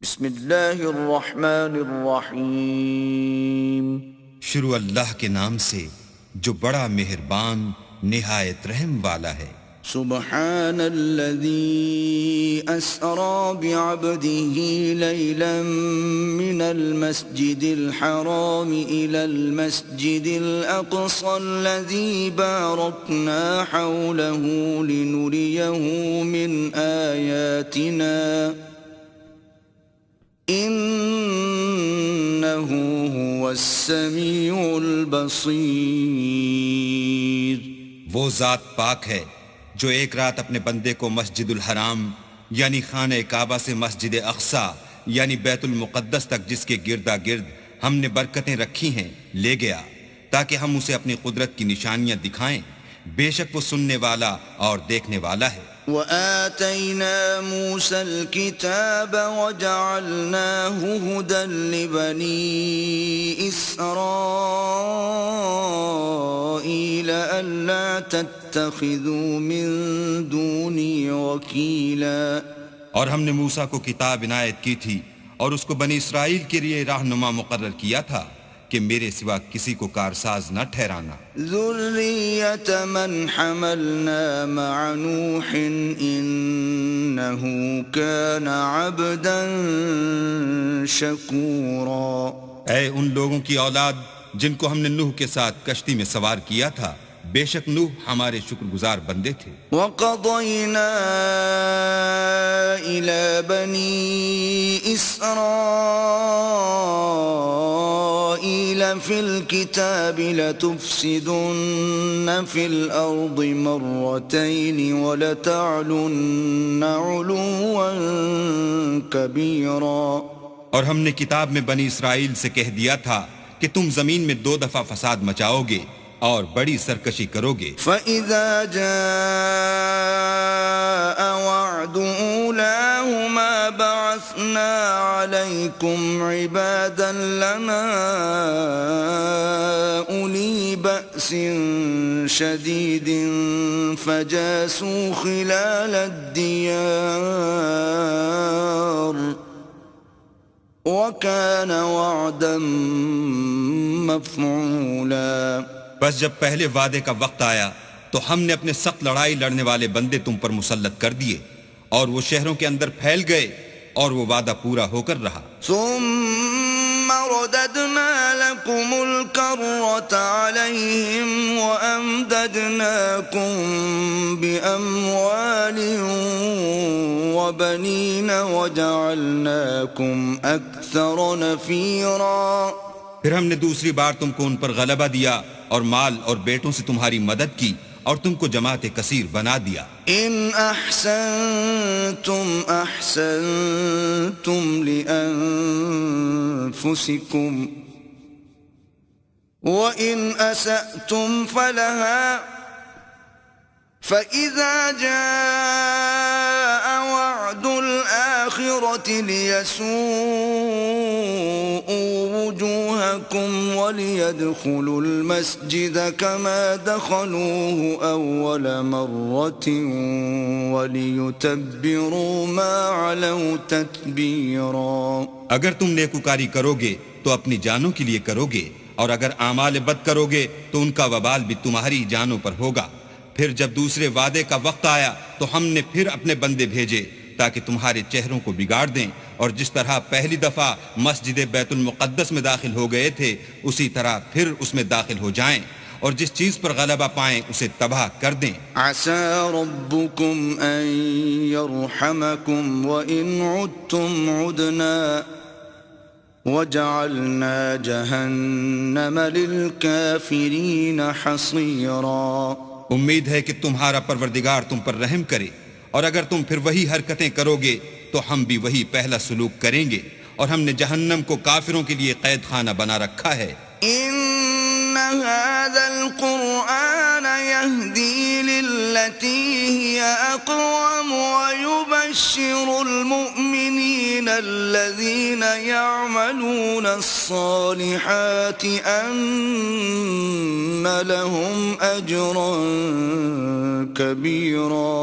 بسم اللہ الرحمن الرحیم۔ شروع اللہ کے نام سے جو بڑا مہربان نہایت رحم والا ہے۔ سبحان الذي أسرى بعبده ليلا من المسجد الحرام إلى المسجد الأقصى الذي باركنا حوله لنريه من آياتنا إنه هو السميع البصير۔ وہ ذات پاک ہے جو ایک رات اپنے بندے کو مسجد الحرام یعنی خانہ کعبہ سے مسجد اقصی یعنی بیت المقدس تک جس کے گردا گرد ہم نے برکتیں رکھی ہیں لے گیا تاکہ ہم اسے اپنی قدرت کی نشانیاں دکھائیں۔ بے شک وہ سننے والا اور دیکھنے والا ہے۔ وآتينا موسى الكتاب وجعلناه هدى لبني إسرائيل ألا تتخذوا من دوني وكيلا۔ اور ہم نے موسیٰ کو کتاب عنایت کی تھی اور اس کو بنی اسرائیل کے لیے رہنما مقرر کیا تھا کہ میرے سوا کسی کو کارساز نہ ٹھہرانا۔ ذریۃ من حملنا مع نوح انہ کان عبدا شکورا۔ اے ان لوگوں کی اولاد جن کو ہم نے نوح کے ساتھ کشتی میں سوار کیا تھا، بے شک نوح ہمارے شکر گزار بندے تھے۔ وَقَضَيْنَا إِلَى بَنِي إِسْرَائِيلَ فِي الْكِتَابِ لَتُفْسِدُنَّ فِي الْأَرْضِ مَرَّتَيْنِ وَلَتَعْلُنَّ عُلُوًّا كَبِيرًا۔ اور ہم نے کتاب میں بنی اسرائیل سے کہہ دیا تھا کہ تم زمین میں 2 دفعہ فساد مچاؤ گے اور بڑی سرکشی کرو گے۔ فَإِذَا جَاءَ وَعْدُ أُولَاهُمَا بَعَثْنَا عَلَيْكُمْ عِبَادًا لَنَا أُولِي بَأْسٍ شَدِيدٍ فَجَاسُوا خِلَالَ الدِّيَارِ وَكَانَ وَعْدًا مَفْعُولًا۔ بس جب پہلے وعدے کا وقت آیا تو ہم نے اپنے سخت لڑائی لڑنے والے بندے تم پر مسلط کر دیے اور وہ شہروں کے اندر پھیل گئے اور وہ وعدہ پورا ہو کر رہا۔ ثم رددنا لكم الكرة عليهم وأمددناكم بأموال وبنين وجعلناكم أكثر نفيرا۔ پھر ہم نے دوسری بار تم کو ان پر غلبہ دیا اور مال اور بیٹوں سے تمہاری مدد کی اور تم کو جماعت کثیر بنا دیا۔ ان احسنتم احسنتم لانفسکم وان اسأتم فلها فإذا جاء وعد الآخرة ليسوءوا وجوهكم وليدخلوا المسجد كما دخلوه أول مرة وليتبروا ما علوا تتبيرا۔ اگر تم نیکوکاری کرو گے تو اپنی جانوں کے لیے کرو گے اور اگر اعمال بد کرو گے تو ان کا وبال بھی تمہاری جانوں پر ہوگا۔ پھر جب دوسرے وعدے کا وقت آیا تو ہم نے پھر اپنے بندے بھیجے تاکہ تمہارے چہروں کو بگاڑ دیں، اور جس طرح پہلی دفعہ مسجد بیت المقدس میں داخل ہو گئے تھے اسی طرح پھر اس میں داخل ہو جائیں، اور جس چیز پر غلبہ پائیں اسے تباہ کر دیں۔ عسى ربكم ان يرحمكم وان عدتم عدنا وجعلنا جهنم للكافرين حصيرا۔ امید ہے کہ تمہارا پروردگار تم پر رحم کرے، اور اگر تم پھر وہی حرکتیں کرو گے تو ہم بھی وہی پہلا سلوک کریں گے، اور ہم نے جہنم کو کافروں کے لیے قید خانہ بنا رکھا ہے۔ ان هذا القرآن يهدي للتي هي اقوم ويبشر المؤمنين الذين يعملون الصالحات ان لهم اجرا كبيرا۔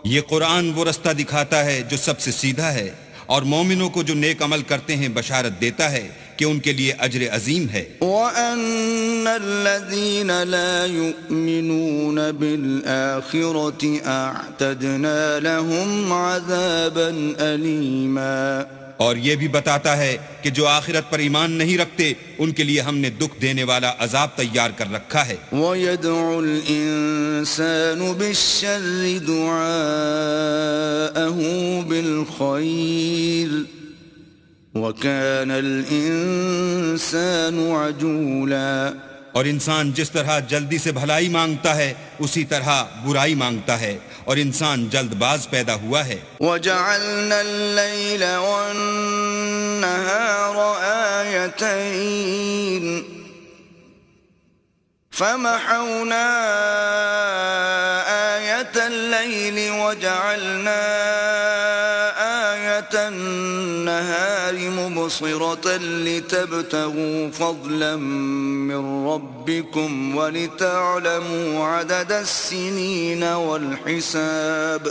یہ قرآن وہ رستہ دکھاتا ہے جو سب سے سیدھا ہے، اور مومنوں کو جو نیک عمل کرتے ہیں بشارت دیتا ہے کہ ان کے لیے اجر عظیم ہے. وَأَنَّ الَّذِينَ لَا يُؤْمِنُونَ بِالْآخِرَةِ أَعْتَدْنَا لَهُمْ عَذَابًا أَلِيمًا. اور یہ بھی بتاتا ہے کہ جو آخرت پر ایمان نہیں رکھتے ان کے لیے ہم نے دکھ دینے والا عذاب تیار کر رکھا ہے. وَيَدْعُ الْإِنسَانُ بِالشَّرِّ دُعَاءَهُ بِالْخَيْرِ وَكَانَ الْإِنسَانُ عَجُولًا. اور انسان جس طرح جلدی سے بھلائی مانگتا ہے اسی طرح برائی مانگتا ہے اور انسان جلد باز پیدا ہوا ہے. وَجَعَلْنَا اللَّيْلَ وَالنَّهَارَ آيَتَيْنِ فَمَحَوْنَا آيَةَ اللَّيْلِ وَجَعَلْنَا آيَةَ النَّهَارِ مُبْصِرَةً لِتَبْتَغُوا فَضْلًا مِّن رَّبِّكُمْ وَلِتَعْلَمُوا عَدَدَ السِّنِينَ وَالْحِسَابَ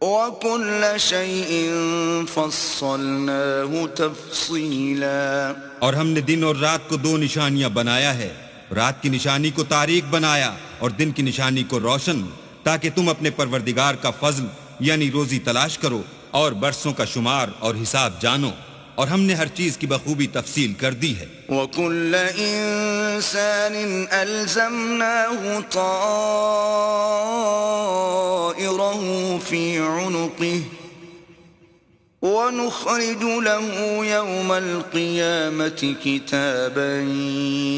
وَكُلَّ شَيْءٍ فَصَّلْنَاهُ تَفْصِيلًا. اور ہم نے دن اور رات کو دو نشانیاں بنایا ہے. رات کی نشانی کو تاریک بنایا اور دن کی نشانی کو روشن، تاکہ تم اپنے پروردگار کا فضل یعنی روزی تلاش کرو اور برسوں کا شمار اور حساب جانو. اور ہم نے ہر چیز کی بخوبی تفصیل کر دی ہے. وَكُلَّ إِنسَانٍ أَلْزَمْنَاهُ طَائِرَهُ فِي عُنُقِهِ وَنُخْرِجُ لَهُ يَوْمَ الْقِيَامَةِ كِتَابًا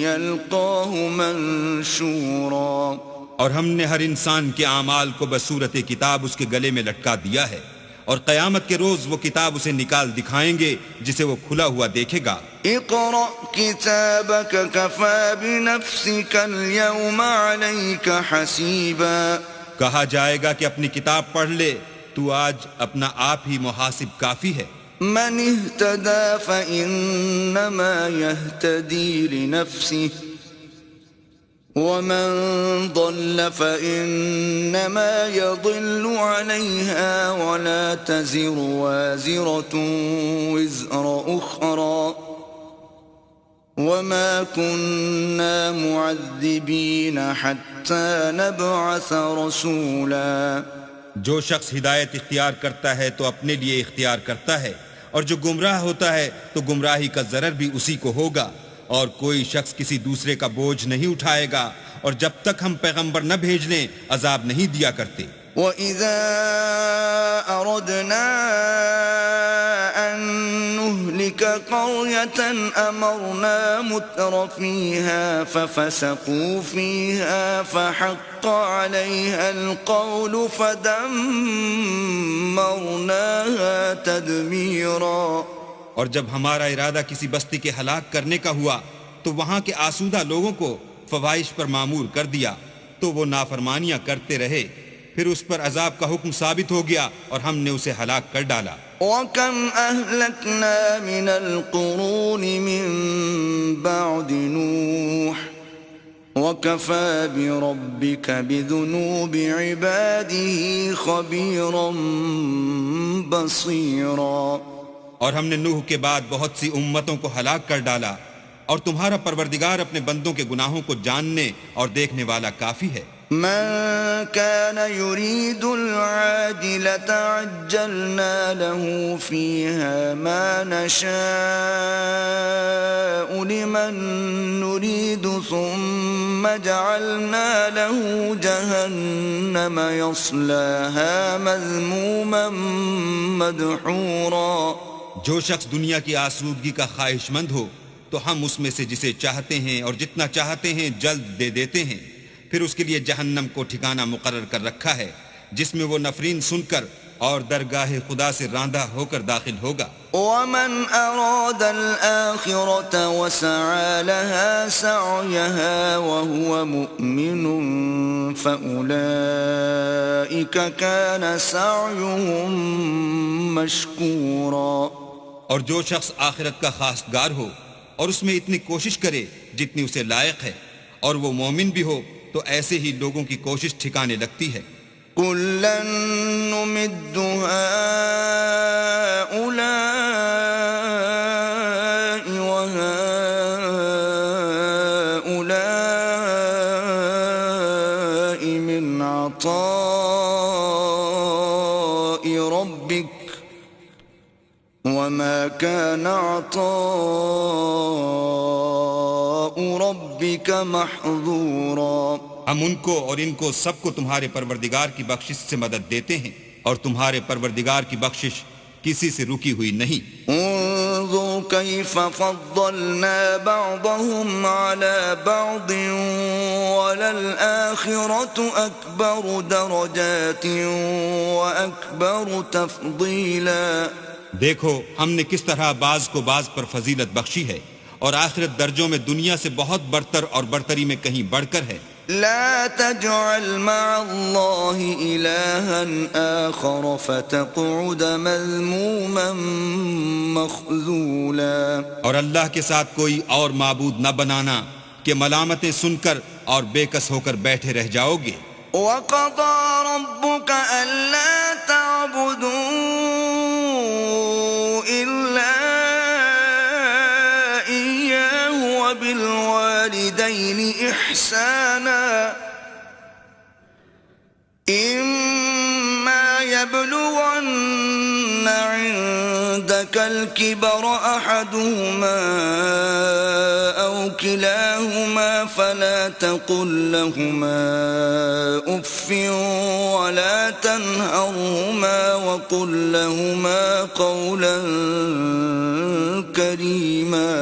يَلْقَاهُ مَنشُورًا. اور ہم نے ہر انسان کے اعمال کو بصورت کتاب اس کے گلے میں لٹکا دیا ہے، اور قیامت کے روز وہ کتاب اسے نکال دکھائیں گے جسے وہ کھلا ہوا دیکھے گا. اقرأ كتابك كفى بنفسك اليوم عليك حسيبا. کہا جائے گا کہ اپنی کتاب پڑھ لے، تو آج اپنا آپ ہی محاسب کافی ہے. من اهتدى فإنما يهتدي لنفسه ومن ضل فإنما يضل عليها ولا تزر وازرة وزر أخرى وما كنا معذبين حتى نبعث رسولا. جو شخص ہدایت اختیار کرتا ہے تو اپنے لیے اختیار کرتا ہے، اور جو گمراہ ہوتا ہے تو گمراہی کا ضرر بھی اسی کو ہوگا، اور کوئی شخص کسی دوسرے کا بوجھ نہیں اٹھائے گا، اور جب تک ہم پیغمبر نہ بھیج لیں عذاب نہیں دیا کرتے. وَإِذَا أَرَدْنَا أَن نُهْلِكَ قَرْيَةً أَمَرْنَا مُتْرَ فِيهَا فَفَسَقُوا فِيهَا فَحَقَّ عَلَيْهَا الْقَوْلُ فَدَمَّرْنَاهَا تَدْمِيرًا. اور جب ہمارا ارادہ کسی بستی کے ہلاک کرنے کا ہوا تو وہاں کے آسودہ لوگوں کو فواحش پر مامور کر دیا، تو وہ نافرمانیاں کرتے رہے، پھر اس پر عذاب کا حکم ثابت ہو گیا اور ہم نے اسے ہلاک کر ڈالا. وَكَمْ أَهْلَكْنَا مِنَ الْقُرُونِ مِن بَعْدِ نُوحٍ وَكَفَى بِرَبِّكَ بِذُنُوبِ عِبَادِهِ خَبِيرًا بَصِيرًا. اور ہم نے نوح کے بعد بہت سی امتوں کو ہلاک کر ڈالا، اور تمہارا پروردگار اپنے بندوں کے گناہوں کو جاننے اور دیکھنے والا کافی ہے. من كان يريد العاجلة عجلنا له فيها ما نشاء لمن نريد ثم جعلنا له جهنم يصلاها مذموما مدحورا. جو شخص دنیا کی آسودگی کا خواہش مند ہو تو ہم اس میں سے جسے چاہتے ہیں اور جتنا چاہتے ہیں جلد دے دیتے ہیں، پھر اس کے لیے جہنم کو ٹھکانہ مقرر کر رکھا ہے جس میں وہ نفرین سن کر اور درگاہ خدا سے راندہ ہو کر داخل ہوگا. ومن أراد الآخرة وسعى لها سعيها وهو مؤمن فأولئك كان سعيهم مشكورا. اور جو شخص آخرت کا خواستگار ہو اور اس میں اتنی کوشش کرے جتنی اسے لائق ہے اور وہ مومن بھی ہو تو ایسے ہی لوگوں کی کوشش ٹھکانے لگتی ہے. كُلًّا نُمِدُّ هَؤُلَاءِ عطاء ربك وما كان عطاء ربك محظورا. ہم ان کو اور ان کو سب کو تمہارے پروردگار کی بخشش سے مدد دیتے ہیں اور تمہارے پروردگار کی بخشش کسی سے رکی ہوئی نہیں. انظر كيف فضلنا بعضهم على بعض وللآخرة أكبر درجات وأكبر تفضيلا. دیکھو ہم نے کس طرح بعض کو بعض پر فضیلت بخشی ہے اور آخرت درجوں میں دنیا سے بہت برتر اور برتری میں کہیں بڑھ کر ہے. لا تجعل مع الله إلها آخر فتقعد مذموما مخذولا. اور اللہ کے ساتھ کوئی اور معبود نہ بنانا کہ ملامتیں سن کر اور بے کس ہو کر بیٹھے رہ جاؤ گے. وَقَضَى رَبُّكَ أَلَّا تَعْبُدُوا إِلَّا إِيَّاهُ وَبِالْوَالِدَيْنِ إِحْسَانًا إِمَّا يَبْلُغَنَّ عِندَكَ الْكِبَرَ أَحَدُهُمَا أَوْ كِلَاهُمَا فَلَا تَقُل لَّهُمَا أُفٍّ وَلَا تَنْهَرْهُمَا وَقُل لَّهُمَا قَوْلًا كَرِيمًا.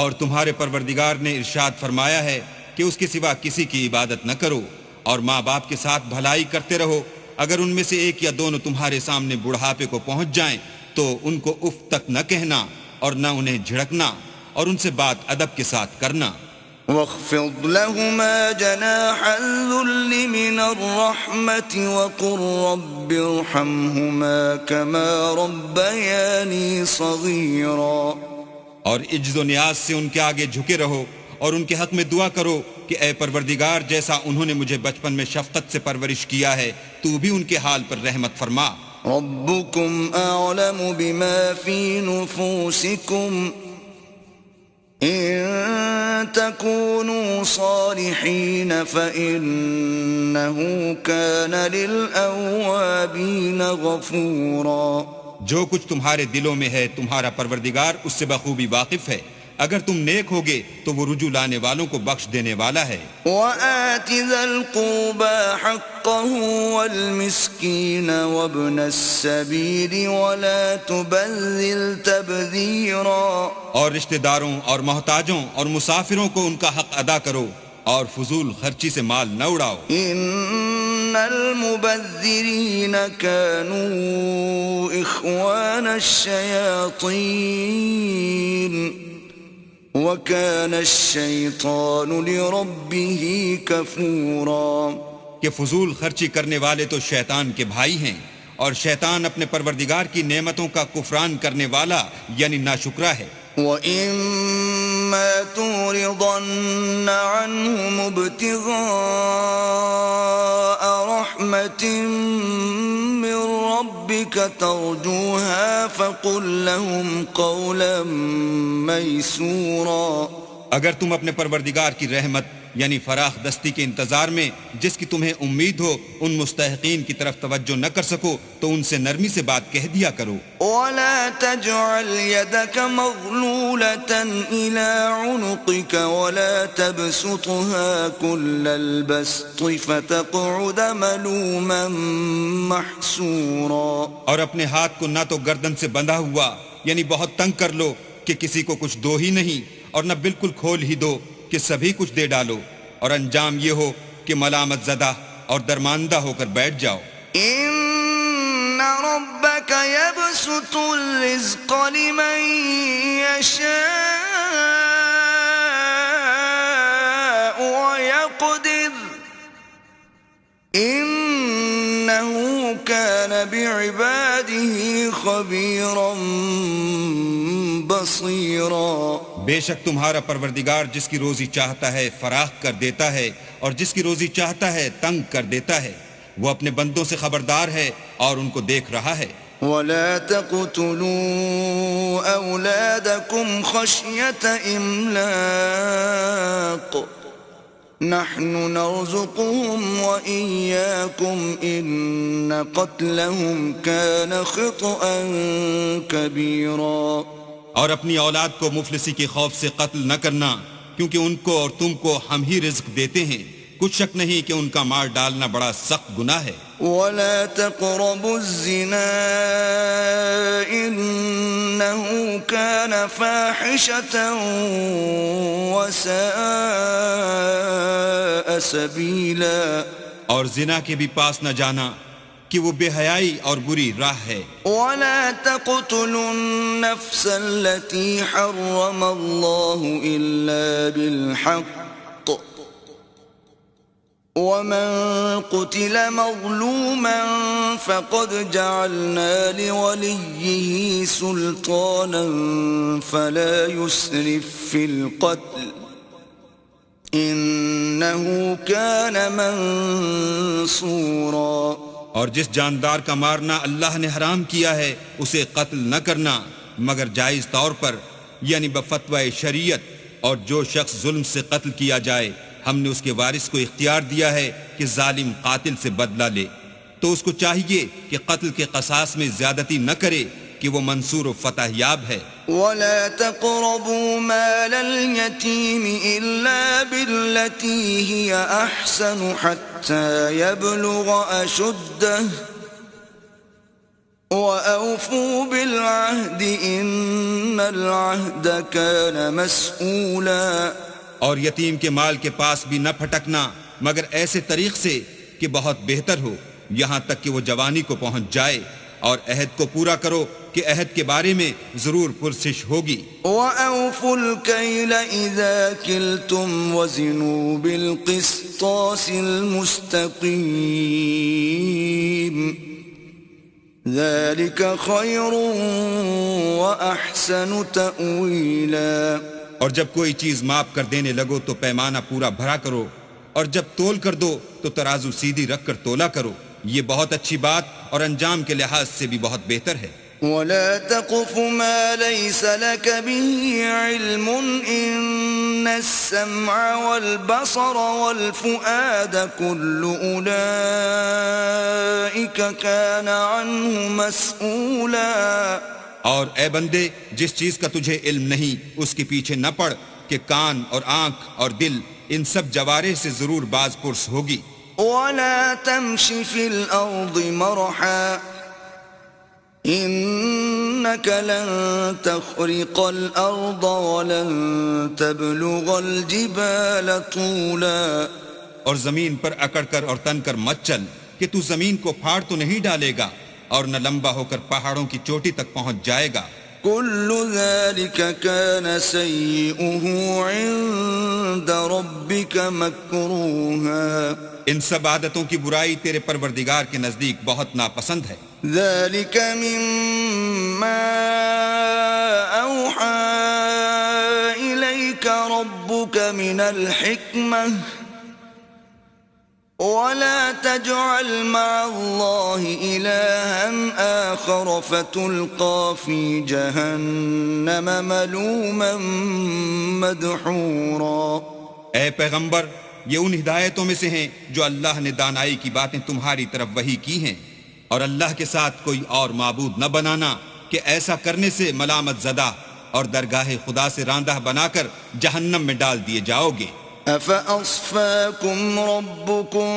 اور تمہارے پروردگار نے ارشاد فرمایا ہے کہ اس کے سوا کسی کی عبادت نہ کرو اور ماں باپ کے ساتھ بھلائی کرتے رہو. اگر ان میں سے ایک یا دونوں تمہارے سامنے بڑھاپے کو پہنچ جائیں تو ان کو اف تک نہ کہنا اور نہ انہیں جھڑکنا اور ان سے بات ادب کے ساتھ کرنا. واخفض لهما جناح الذل من الرحمة وقل رب ارحمهما كما ربياني صغيرا. اور عجز و نیاز سے ان کے آگے جھکے رہو اور ان کے حق میں دعا کرو کہ اے پروردگار جیسا انہوں نے مجھے بچپن میں شفقت سے پرورش کیا ہے تو بھی ان کے حال پر رحمت فرما. ربكم أعلم بما في نفوسكم إن تكونوا صالحين فإنه كان للأوابين غفورا. جو کچھ تمہارے دلوں میں ہے تمہارا پروردگار اس سے بخوبی واقف ہے. اگر تم نیک ہوگے تو وہ رجوع لانے والوں کو بخش دینے والا ہے. وَآتِ ذَا الْقُرْبَى حَقَّهُ وَالْمِسْكِينَ وَابْنَ السَّبِيلِ وَلَا تُبَذِّرْ تَبْذِيرًا. اور رشتہ داروں اور محتاجوں اور مسافروں کو ان کا حق ادا کرو اور فضول خرچی سے مال نہ اڑاؤ. إِنَّ الْمُبَذِّرِينَ كَانُوا إِخْوَانَ الشَّيَاطِينِ وَكَانَ الشَّيْطَانُ لِرَبِّهِ كَفُورًا. کہ فضول خرچی کرنے والے تو شیطان کے بھائی ہیں اور شیطان اپنے پروردگار کی نعمتوں کا کفران کرنے والا یعنی ناشکرا ہے. وَإِمَّا تُعْرِضَنَّ عَنْهُمُ ابْتِغَاءَ رَحْمَةٍ مِّن رَّبِّكَ تَرْجُوهَا فَقُل لَّهُمْ قَوْلًا مَّيْسُورًا. اگر تم اپنے پروردگار کی رحمت یعنی فراخ دستی کے انتظار میں جس کی تمہیں امید ہو ان مستحقین کی طرف توجہ نہ کر سکو تو ان سے نرمی سے بات کہہ دیا کرو. وَلَا تَجْعَلْ يَدَكَ مَغْلُولَةً إِلَى عُنُقِكَ وَلَا تَبْسُطْهَا كُلَّ الْبَسْطِ فَتَقْعُدَ مَلُومًا مَحْسُورًا. اور اپنے ہاتھ کو نہ تو گردن سے بندھا ہوا یعنی بہت تنگ کر لو کہ کسی کو کچھ دو ہی نہیں اور نہ بالکل کھول ہی دو کہ سبھی کچھ دے ڈالو اور انجام یہ ہو کہ ملامت زدہ اور درماندہ ہو کر بیٹھ جاؤ. إِنَّ رَبَّكَ يَبْسُطُ الرِّزْقَ لِمَن يَشَاءُ وَيَقْدِرُ إِنَّهُ كَانَ بِعِبَادِهِ خَبِيرًا بَصِيرًا. بے شک تمہارا پروردگار جس کی روزی چاہتا ہے فراخ کر دیتا ہے اور جس کی روزی چاہتا ہے تنگ کر دیتا ہے. وہ اپنے بندوں سے خبردار ہے اور ان کو دیکھ رہا ہے. وَلَا تَقْتُلُوا أَوْلَادَكُمْ خَشْيَةَ إِمْلَاقٍ نحن نرزقهم وإياكم إن قتلهم كان خطأ كبيرا. اور اپنی اولاد کو مفلسی کے خوف سے قتل نہ کرنا، کیونکہ ان کو اور تم کو ہم ہی رزق دیتے ہیں، کچھ شک نہیں کہ ان کا مار ڈالنا بڑا سخت گناہ ہے. ولا تقربوا الزنا إنه كان فاحشة وساء سبيلا. اور زنا کے بھی پاس نہ جانا کہ وہ بے حیائی اور بری راہ ہے. ولا تقتلوا النفس التي حرم الله إلا بالحق ومن قتل مظلوما فقد جعلنا لوليه سلطانا فلا يسرف في القتل إنه كان منصورا. اور جس جاندار کا مارنا اللہ نے حرام کیا ہے اسے قتل نہ کرنا مگر جائز طور پر، یعنی بفتوی شریعت. اور جو شخص ظلم سے قتل کیا جائے ہم نے اس کے وارث کو اختیار دیا ہے کہ ظالم قاتل سے بدلہ لے، تو اس کو چاہیے کہ قتل کے قصاص میں زیادتی نہ کرے کہ وہ منصور و فتح یاب ہے. ولا تقربوا مال اليتيم إلا بالتي هي أحسن حتى يبلغ أشده وأوفوا بالعهد إن العهد كان مسؤولا. اور یتیم کے مال کے پاس بھی نہ پھٹکنا مگر ایسے طریق سے کہ بہت بہتر ہو، یہاں تک کہ وہ جوانی کو پہنچ جائے، اور عہد کو پورا کرو کہ عہد کے بارے میں ضرور پرسش ہوگی. وَأَوْفُوا الْكَيْلَ إِذَا كِلْتُمْ وَزِنُوا بِالْقِسْطَاسِ الْمُسْتَقِيمِ ذَلِكَ خَيْرٌ وَأَحْسَنُ تَأْوِيلًا. اور جب کوئی چیز ماپ کر دینے لگو تو پیمانہ پورا بھرا کرو، اور جب تول کر دو تو ترازو سیدھی رکھ کر تولا کرو، یہ بہت اچھی بات اور انجام کے لحاظ سے بھی بہت بہتر ہے. ولا تقف ما ليس لك به علم إن السمع والبصر والفؤاد كل أولئك كان عنه مسؤولا. اور اے بندے جس چیز کا تجھے علم نہیں اس کے پیچھے نہ پڑ کہ کان اور آنکھ اور دل ان سب جوارح سے ضرور باز پرس ہوگی. ولا تمش في الأرض مرحا إنك لن تخرق الأرض ولن تبلغ الجبال طولا. اور زمین پر اکڑ کر اور تن کر مت چل کہ تو زمین کو پھاڑ تو نہیں ڈالے گا اور نہ لمبا ہو کر پہاڑوں کی چوٹی تک پہنچ جائے گا. كل ذلك كان سيئه عند ربك مكروها. ان سب عادتوں کی برائی تیرے پروردگار کے نزدیک بہت ناپسند ہے. ذلك مما أوحى إليك ربك من الحكمة ولا تجعل مع الله إلها آخر فتلقى في جهنم ملوما مدحورا. اے پیغمبر یہ ان ہدایتوں میں سے ہیں جو اللہ نے دانائی کی باتیں تمہاری طرف وحی کی ہیں، اور اللہ کے ساتھ کوئی اور معبود نہ بنانا کہ ایسا کرنے سے ملامت زدہ اور درگاہ خدا سے راندہ بنا کر جہنم میں ڈال دیے جاؤ گے. أَفَأَصْفَاكُمْ رَبُّكُمْ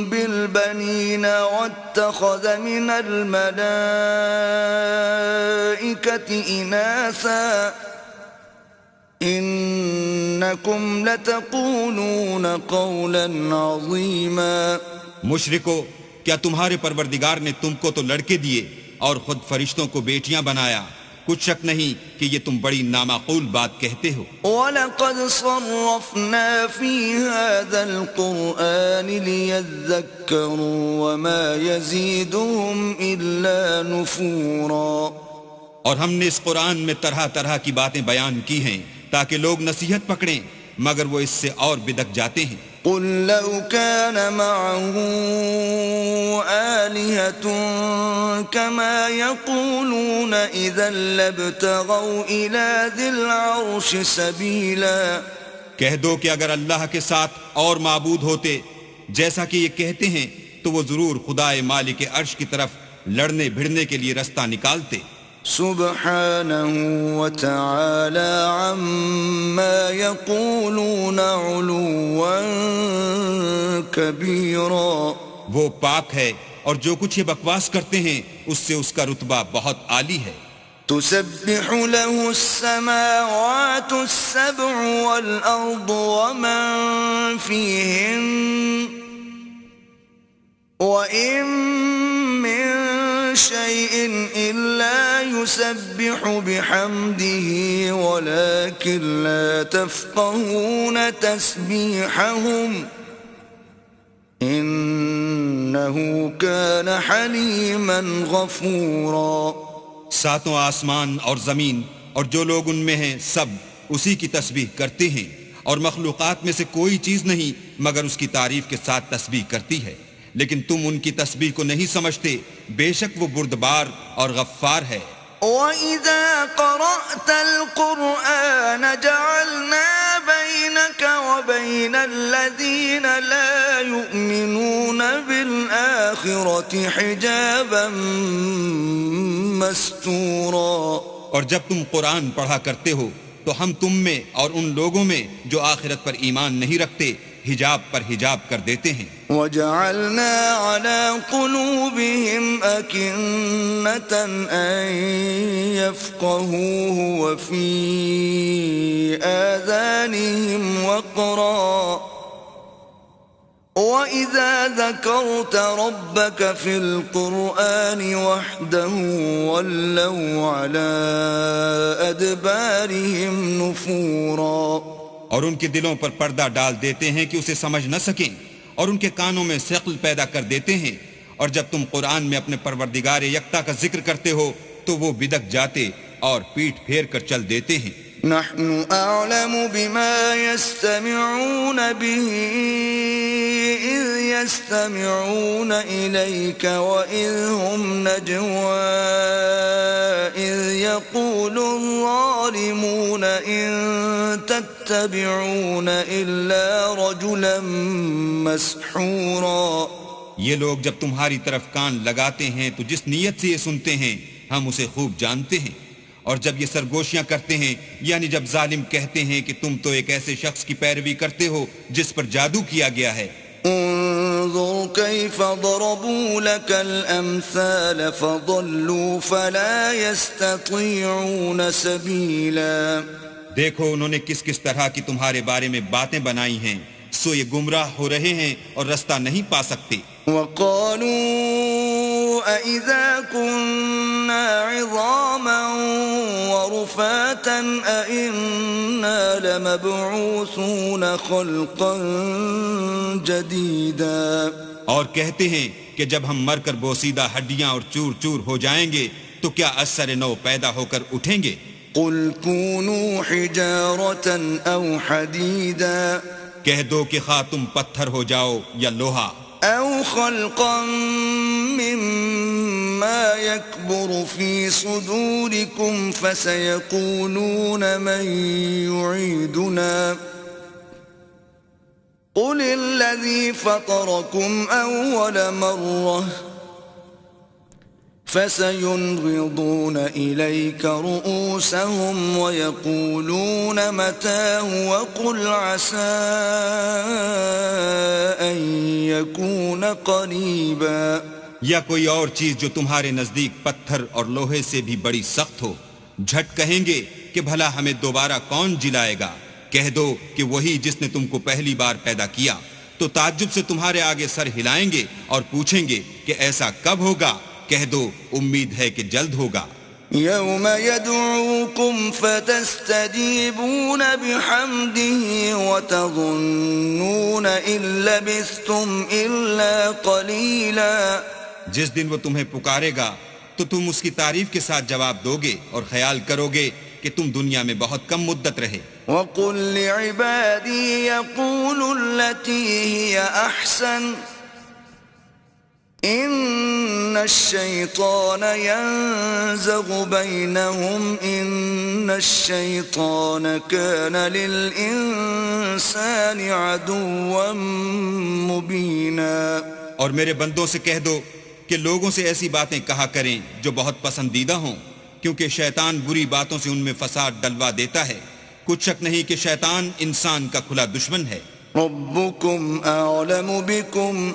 بِالْبَنِينَ وَاتَّخَذَ مِنَ الْمَلَائِكَةِ إِنَاثًا إِنَّكُمْ لَتَقُولُونَ قَوْلًا عَظِيمًا. مشرکو کیا تمہارے پروردگار نے تم کو تو لڑکے دیے اور خود فرشتوں کو بیٹیاں بنایا؟ کچھ شک نہیں کہ یہ تم بڑی نامعقول بات کہتے ہو. وَلَقَدْ صَرَّفْنَا فِي هَذَا الْقُرْآنِ لِيَذَّكَّرُوا وَمَا يَزِيدُهُمْ إِلَّا نُفُورًا. اور ہم نے اس قرآن میں طرح طرح کی باتیں بیان کی ہیں تاکہ لوگ نصیحت پکڑیں، مگر وہ اس سے اور بدک جاتے ہیں. قل لو كان معه آلهة كما يقولون إذا لابتغوا إلى ذي العرش سبيلا. کہہ دو کہ اگر اللہ کے ساتھ اور معبود ہوتے جیسا کہ یہ کہتے ہیں تو وہ ضرور خدائے مالک عرش کی طرف لڑنے بھڑنے کے لیے رستہ نکالتے. سبحانه وتعالى عما يقولون علوا كبيرا. وہ پاک ہے اور جو کچھ یہ بکواس کرتے ہیں اس سے اس کا رتبہ بہت عالی ہے. تسبح له السماوات السبع والأرض ومن فيهن وإن من شيء إلا يسبح بحمده ولكن لا تفقهون تسبيحهم إنه كان حليما غفورا. ساتوں آسمان اور زمین اور جو لوگ ان میں ہیں سب اسی کی تسبیح کرتے ہیں اور مخلوقات میں سے کوئی چیز نہیں مگر اس کی تعریف کے ساتھ تسبیح کرتی ہے، لیکن تم ان کی تسبیح کو نہیں سمجھتے. بے شک وہ بردبار اور غفار ہے. وَإِذَا قَرَأْتَ الْقُرْآنَ جَعَلْنَا بَيْنَكَ وَبَيْنَ الَّذِينَ لَا يُؤْمِنُونَ بِالْآخِرَةِ حِجَابًا مَسْتُورًا. اور جب تم قرآن پڑھا کرتے ہو تو ہم تم میں اور ان لوگوں میں جو آخرت پر ایمان نہیں رکھتے حجاب پر حجاب کر دیتے ہیں. وَجَعَلْنَا عَلَى قُلُوبِهِمْ أَكِنَّةً أَن يَفْقَهُوهُ وَفِي آذَانِهِمْ وَقْرًا وَإِذَا ذَكَرْتَ رَبَّكَ فِي الْقُرْآنِ وَحْدَهُ وَلَّوْا عَلَى أَدْبَارِهِمْ نُفُورًا. اور ان کے دلوں پر پردہ ڈال دیتے ہیں کہ اسے سمجھ نہ سکیں اور ان کے کانوں میں ثقل پیدا کر دیتے ہیں. اور جب تم قرآن میں اپنے پروردگار یکتا کا ذکر کرتے ہو تو وہ بدک جاتے اور پیٹھ پھیر کر چل دیتے ہیں. نحن أعلم بما يستمعون به إذ يستمعون إليك وإذ هم نجوى إذ يقول الظالمون إن تتبعون إلا رجلا مسحورا. یہ لوگ جب تمہاری طرف کان لگاتے ہیں تو جس نیت سے یہ سنتے ہیں ہم اسے خوب جانتے ہیں. اور جب یہ سرگوشیاں کرتے ہیں یعنی جب ظالم کہتے ہیں کہ تم تو ایک ایسے شخص کی پیروی کرتے ہو جس پر جادو کیا گیا ہے. انظر كيف ضربوا لك الأمثال فضلوا فلا يستطيعون سبيلا. دیکھو انہوں نے کس کس طرح کی تمہارے بارے میں باتیں بنائی ہیں سو یہ گمراہ ہو رہے ہیں اور رستہ نہیں پا سکتے. وقالوا أَإِذَا كُنَّا عِظَامًا وَرُفَاتًا أَإِنَّا لَمَبْعُوثُونَ خَلْقًا جَدِيدًا. اور کہتے ہیں کہ جب ہم مر کر بوسیدہ ہڈیاں اور چور چور ہو جائیں گے تو کیا اثر نو پیدا ہو کر اٹھیں گے. قُلْ كُونُوا حِجَارَةً أَوْ حَدِيدًا. کہہ دو کہ خواہ تم پتھر ہو جاؤ یا لوہا. أَوْ خَلْقًا مِّمَّا يَكْبُرُ فِي صُدُورِكُمْ فَسَيَقُولُونَ مَن يُعِيدُنَا قُلِ الَّذِي فَطَرَكُمْ أَوَّلَ مَرَّةٍ فَسَيُنْغِضُونَ إِلَيْكَ رُؤُوسَهُمْ وَيَقُولُونَ مَتَىٰ وَقُلْ عَسَىٰ أَن يَكُونَ قَرِيبًا. یا کوئی اور چیز جو تمہارے نزدیک پتھر اور لوہے سے بھی بڑی سخت ہو. جھٹ کہیں گے کہ بھلا ہمیں دوبارہ کون جلائے گا. کہہ دو کہ وہی جس نے تم کو پہلی بار پیدا کیا. تو تعجب سے تمہارے آگے سر ہلائیں گے اور پوچھیں گے کہ ایسا کب ہوگا. کہہ دو امید ہے کہ جلد ہوگا. يوم يدعوكم فتستجيبون بحمده وتظنون إن لبثتم إلا قليلا. جس دن وہ تمہیں پکارے گا تو تم اس کی تعریف کے ساتھ جواب دو گے اور خیال کرو گے کہ تم دنیا میں بہت کم مدت رہے. وَقُلْ لِعِبَادِي يَقُولُوا الَّتِي هِيَ أَحْسَنُ إِنَّ الشيطان ينزغ بينهم إن الشيطان كان للإنسان عدوا مبينا۔ اور میرے بندوں سے کہہ دو کہ لوگوں سے ایسی باتیں کہا کریں جو بہت پسندیدہ ہوں، کیونکہ شیطان بری باتوں سے ان میں فساد ڈلوا دیتا ہے۔ کچھ شک نہیں کہ شیطان انسان کا کھلا دشمن ہے۔ ربكم أعلم بكم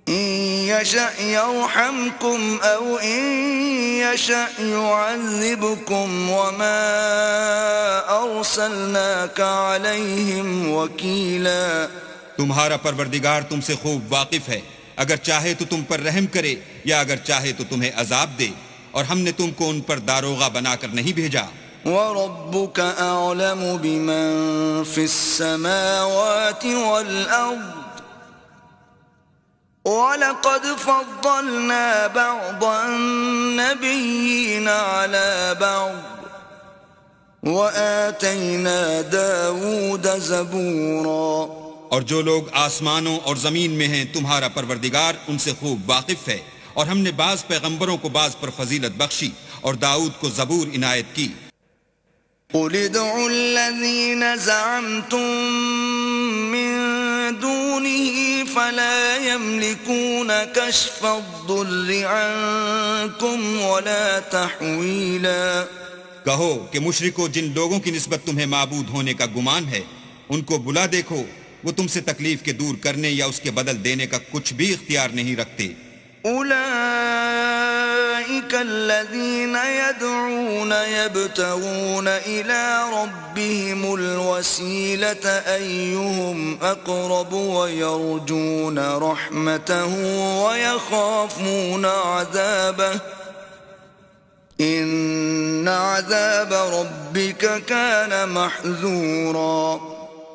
إن يشأ يرحمكم أو إن يشأ يعذبكم وما أرسلناك عليهم وكيلا۔ تمہارا پروردگار تم سے خوب واقف ہے، اگر چاہے تو تم پر رحم کرے یا اگر چاہے تو تمہیں عذاب دے، اور ہم نے تم کو ان پر داروغہ بنا کر نہیں بھیجا۔ وَرَبُّكَ أَعْلَمُ بِمَن فِي السَّمَاوَاتِ وَالْأَرْضِ وَلَقَدْ فَضَّلْنَا بَعْضَ النَّبِيِّينَ عَلَى بَعْضٍ وَآتَيْنَا دَاوُودَ زَبُورًا۔ اور جو لوگ آسمانوں اور زمین میں ہیں تمہارا پروردگار ان سے خوب واقف ہے، اور ہم نے بعض پیغمبروں کو بعض پر فضیلت بخشی اور داؤد کو زبور عنایت کی۔ قُلِ ادْعُوا الَّذِينَ زَعَمْتُم مِّن دُونِهِ فَلَا يَمْلِكُونَ كَشْفَ الضُّرِّ عَنكُمْ وَلَا تَحْوِيلًا۔ کہو کہ مشرکو جن لوگوں کی نسبت تمہیں معبود ہونے کا گمان ہے ان کو بلا دیکھو، وہ تم سے تکلیف کے دور کرنے یا اس کے بدل دینے کا کچھ بھی اختیار نہیں رکھتے۔ أولئك الذين يدعون يبتغون إلى ربهم الوسيلة أيهم أقرب ويرجون رحمته ويخافون عذابه إن عذاب ربك كان محذورا۔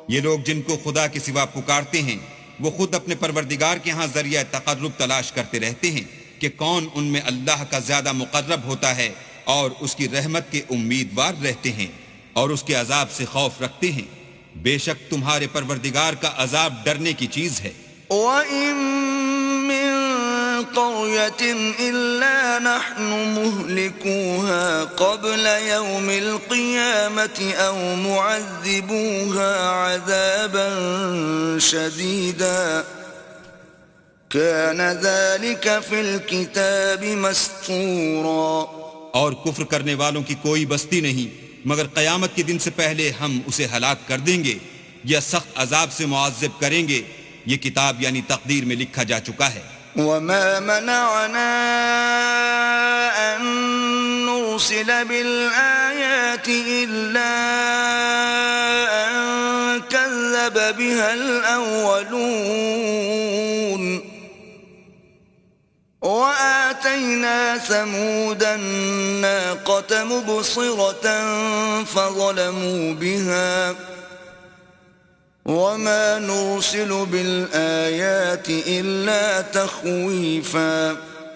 یہ لوگ جن کو خدا کے سوا پکارتے ہیں وہ خود اپنے پروردگار کے ہاں ذریعہ تقرب تلاش کرتے رہتے ہیں کہ کون ان میں اللہ کا زیادہ مقرب ہوتا ہے، اور اس کی رحمت کے امیدوار رہتے ہیں اور اس کے عذاب سے خوف رکھتے ہیں۔ بے شک تمہارے پروردگار کا عذاب ڈرنے کی چیز ہے۔ وَإِن مِّن قَرْيَةٍ إِلَّا نَحْنُ مُهْلِكُوهَا قَبْلَ يَوْمِ الْقِيَامَةِ أَوْ مُعَذِّبُوهَا عَذَابًا شَدِيدًا كَانَ ذَلِكَ فِي الْكِتَابِ مَسْطُورًا۔ اور کفر کرنے والوں کی کوئی بستی نہیں مگر قیامت کے دن سے پہلے ہم اسے ہلاک کر دیں گے یا سخت عذاب سے معذب کریں گے، یہ کتاب یعنی تقدیر میں لکھا جا چکا ہے۔ وَمَا مَنَعَنَا أَن نُّرْسِلَ بِالْآيَاتِ إِلَّا أَن كَذَّبَ بِهَا الْأَوَّلُونَ وَآتَيْنَا ثَمُودَ النَّاقَةَ مُبْصِرَةً فَظَلَمُوا بِهَا وَمَا نُرْسِلُ بِالْآيَاتِ إِلَّا تَخْوِيفًا۔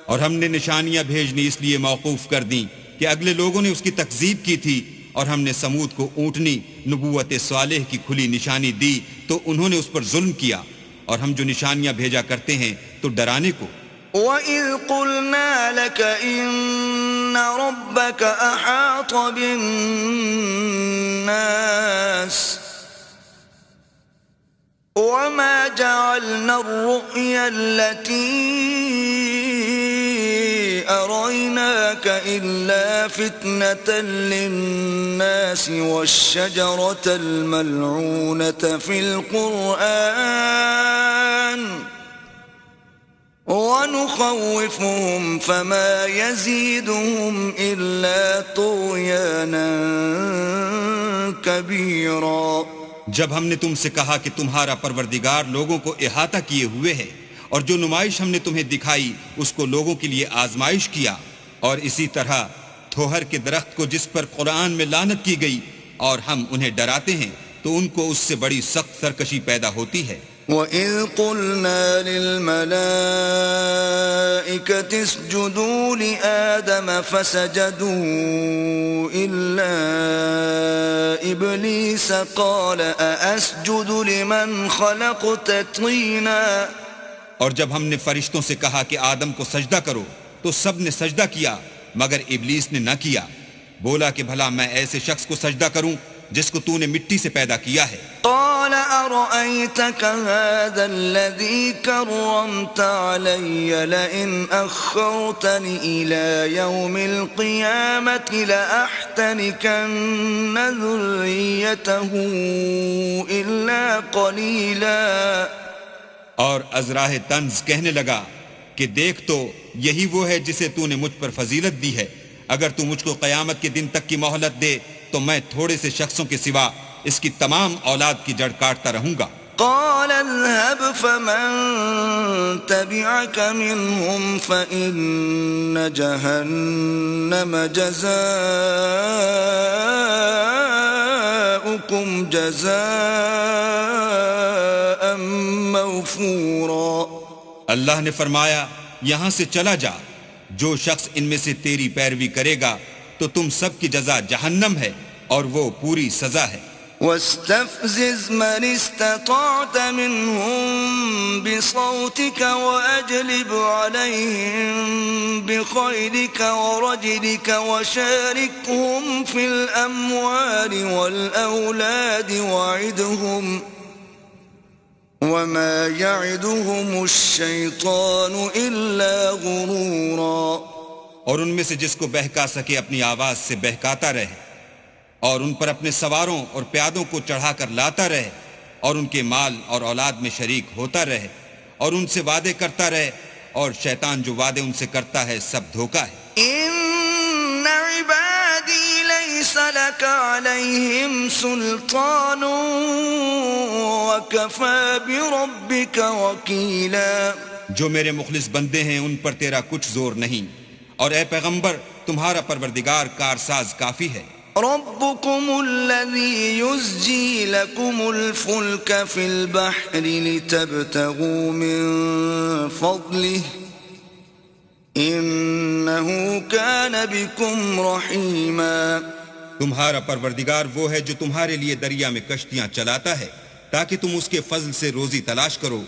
اور ہم نے نشانیاں بھیجنی اس لیے موقوف کر دیں کہ اگلے لوگوں نے اس کی تکذیب کی تھی، اور ہم نے سمود کو اونٹنی نبوت صالح کی کھلی نشانی دی تو انہوں نے اس پر ظلم کیا، اور ہم جو نشانیاں بھیجا کرتے ہیں تو ڈرانے کو۔ وَإِذْ قُلْنَا لَكَ إِنَّ رَبَّكَ أَحَاطَ بِالنَّاسِ وَمَا جَعَلْنَا الرُّؤْيَا الَّتِي أَرَيْنَاكَ إِلَّا فِتْنَةً لِلنَّاسِ وَالشَّجَرَةَ الْمَلْعُونَةَ فِي الْقُرْآنِ وَنُخَوِّفُهُمْ فَمَا يَزِيدُهُمْ إِلَّا طُغْيَانًا كَبِيرًا۔ جب ہم نے تم سے کہا کہ تمہارا پروردگار لوگوں کو احاطہ کیے ہوئے ہے، اور جو نمائش ہم نے تمہیں دکھائی اس کو لوگوں کے لیے آزمائش کیا، اور اسی طرح تھوہر کے درخت کو جس پر قرآن میں لعنت کی گئی اور ہم انہیں ڈراتے ہیں تو ان کو اس سے بڑی سخت سرکشی پیدا ہوتی ہے۔ وَإِذْ قُلْنَا لِلْمَلَائِكَةِ اسْجُدُوا لِآدَمَ فَسَجَدُوا إِلَّا إِبْلِيسَ قَالَ أَأَسْجُدُ لِمَنْ خَلَقْتَ طِينًا اور جب ہم نے فرشتوں سے کہا کہ آدم کو سجدہ کرو تو سب نے سجدہ کیا مگر ابلیس نے نہ کیا، بولا کہ بھلا میں ایسے شخص کو سجدہ کروں جس کو تو نے مٹی سے پیدا کیا ہے۔ قال أرأيتك هذا الذي كرمت علي لئن أخرتني إلى يوم القيامة لأحتنكن ذريته إلا قليلا۔ اور ازراہ طنز کہنے لگا کہ دیکھ تو یہی وہ ہے جسے تو نے مجھ پر فضیلت دی ہے، اگر تو مجھ کو قیامت کے دن تک کی مہلت دے تو میں تھوڑے سے شخصوں کے سوا اس کی تمام اولاد کی جڑ کاٹتا رہوں گا۔ قال اذهب فمن تبعك منهم فإن جهنم جزاؤكم جزاء موفورا۔ اللہ نے فرمایا یہاں سے چلا جا، جو شخص ان میں سے تیری پیروی کرے گا تو تم سب کی جزا جہنم ہے اور وہ پوری سزا ہے۔ واستفزز من استطعت منهم بصوتك وأجلب عليهم بخيلك ورجلك وشاركهم في الأموال والأولاد وعدهم وما يعدهم الشيطان إلا غرورا۔ اور ان میں سے جس کو بہکا سکے اپنی آواز سے بہکاتا رہے، اور ان پر اپنے سواروں اور پیادوں کو چڑھا کر لاتا رہے، اور ان کے مال اور اولاد میں شریک ہوتا رہے، اور ان سے وعدے کرتا رہے، اور شیطان جو وعدے ان سے کرتا ہے سب دھوکہ ہے۔ ان عبادی لیس لک علیہم سلطان وکفی بربک وکیلا۔ جو میرے مخلص بندے ہیں ان پر تیرا کچھ زور نہیں، اور اے پیغمبر تمہارا پروردگار کارساز کافی ہے۔ ربكم الذي يزجي لكم الفلك في البحر لتبتغوا من فضله إنه كان بكم رحيما۔ تمہارا پروردگار وہ ہے جو تمہارے لیے دریا میں کشتیاں چلاتا ہے تاکہ تم اس کے فضل سے روزی تلاش کرو،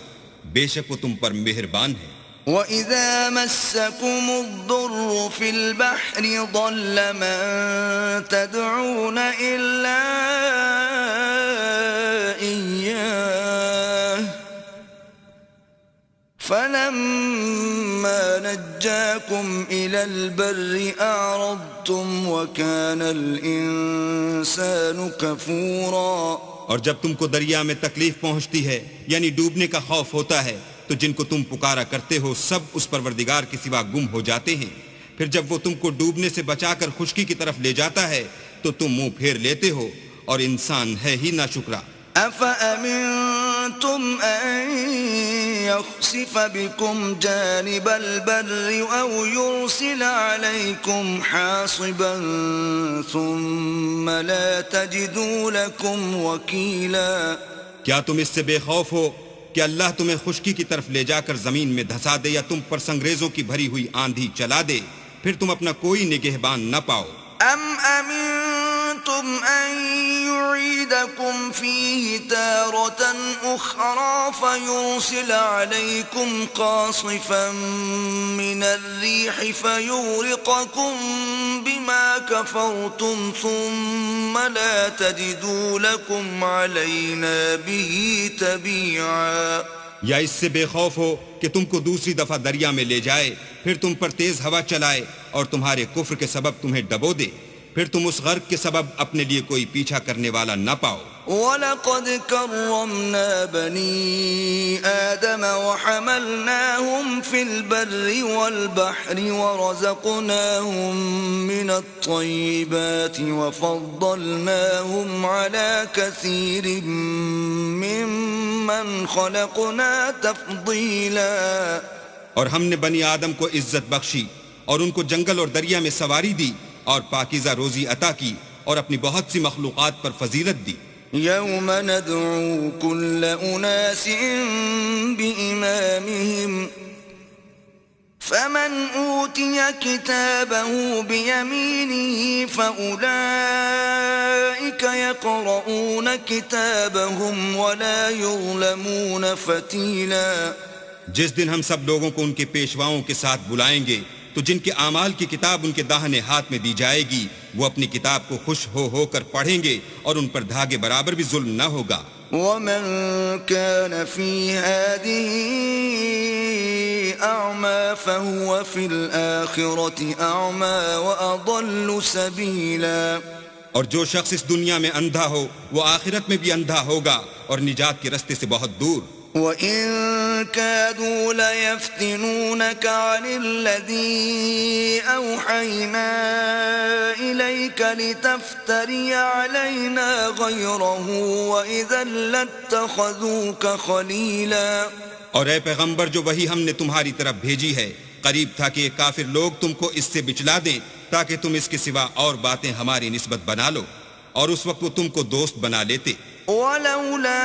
بے شک وہ تم پر مہربان ہے۔ وَإِذَا مَسَّكُمُ الضُّرُّ فِي الْبَحْرِ ضَلَّ مَن تَدْعُونَ إِلَّا إِيَّاهُ فَلَمَّا نَجَّاكُمْ إِلَى الْبَرِّ أَعْرَضْتُمْ وَكَانَ الْإِنسَانُ كَفُورًا۔ اور جب تم کو دریا میں تکلیف پہنچتی ہے یعنی ڈوبنے کا خوف ہوتا ہے تو جن کو تم پکارا کرتے ہو سب اس پروردگار کے سوا گم ہو جاتے ہیں، پھر جب وہ تم کو ڈوبنے سے بچا کر خشکی کی طرف لے جاتا ہے تو تم منہ پھیر لیتے ہو، اور انسان ہے ہی ناشکرا۔ أَفَأَمِنْتُمْ أَنْ يَخْسِفَ بِكُمْ جَانِبَ الْبَرِّ أَوْ يُرْسِلَ عَلَيْكُمْ حَاصِبًا ثُمَّ لَا تَجِدُوا لَكُمْ وَكِيلًا۔ کیا تم اس سے بے خوف ہو کہ اللہ تمہیں خشکی کی طرف لے جا کر زمین میں دھسا دے یا تم پر سنگریزوں کی بھری ہوئی آندھی چلا دے، پھر تم اپنا کوئی نگہبان نہ پاؤ؟ أَمْ أَمِنْتُمْ أَنْ يُعِيدَكُمْ فِيهِ تَارَةً أُخْرَى فَيُرْسِلَ عَلَيْكُمْ قَاصِفًا مِنَ الرِّيحِ فَيُغْرِقَكُمْ بِمَا كَفَرْتُمْ ثُمَّ لَا تَجِدُوا لَكُمْ عَلَيْنَا بِهِ تَبِيعًا۔ یا اس سے بے خوف ہو کہ تم کو دوسری دفعہ دریا میں لے جائے، پھر تم پر تیز ہوا چلائے اور تمہارے کفر کے سبب تمہیں ڈبو دے، پھر تم اس غرق کے سبب اپنے لیے کوئی پیچھا کرنے والا نہ پاؤ۔ وَلَقَدْ كَرَّمْنَا بَنِي آدَمَ وَحَمَلْنَاهُمْ فِي الْبَرِّ وَالْبَحْرِ وَرَزَقْنَاهُمْ مِنَ الطَّيِّبَاتِ وَفَضَّلْنَاهُمْ عَلَى كَثِيرٍ مِّمَّنْ خَلَقْنَا تَفْضِيلًا۔ اور ہم نے بنی آدم کو عزت بخشی اور ان کو جنگل اور دریا میں سواری دی اور پاکیزہ روزی عطا کی اور اپنی بہت سی مخلوقات پر فضیلت دی۔ يَوْمَ نَدْعُو كُلَّ أُنَاسٍ بِإِمَامِهِمْ فَمَنْ أُوتِيَ كِتَابَهُ بِيَمِينِهِ فَأُولَئِكَ يَقْرَؤُونَ كِتَابَهُمْ وَلَا يُظْلَمُونَ فَتِيلًا۔ جس دن ہم سب لوگوں کو ان کے پیشواؤں کے ساتھ بلائیں گے تو جن کے اعمال کی کتاب ان کے داہنے ہاتھ میں دی جائے گی وہ اپنی کتاب کو خوش ہو کر پڑھیں گے اور ان پر دھاگے برابر بھی ظلم نہ ہوگا. ومن كان في هذه أعمى فهو في الآخرة أعمى وأضل سبيلا. اور جو شخص اس دنیا میں اندھا ہو وہ آخرت میں بھی اندھا ہوگا اور نجات کے رستے سے بہت دور. وَإِن كَادُوا لَيَفْتِنُونَكَ عَنِ الَّذِي أَوْحَيْنَا إِلَيْكَ لِتَفْتَرِيَ عَلَيْنَا غَيْرَهُ وَإِذًا لَاتَّخَذُوكَ خَلِيلًا. اور اے پیغمبر جو وہی ہم نے تمہاری طرف بھیجی ہے قریب تھا کہ یہ کافر لوگ تم کو اس سے بچلا دیں تاکہ تم اس کے سوا اور باتیں ہماری نسبت بنا لو اور اس وقت وہ تم کو دوست بنا لیتے. وَلَوْلَا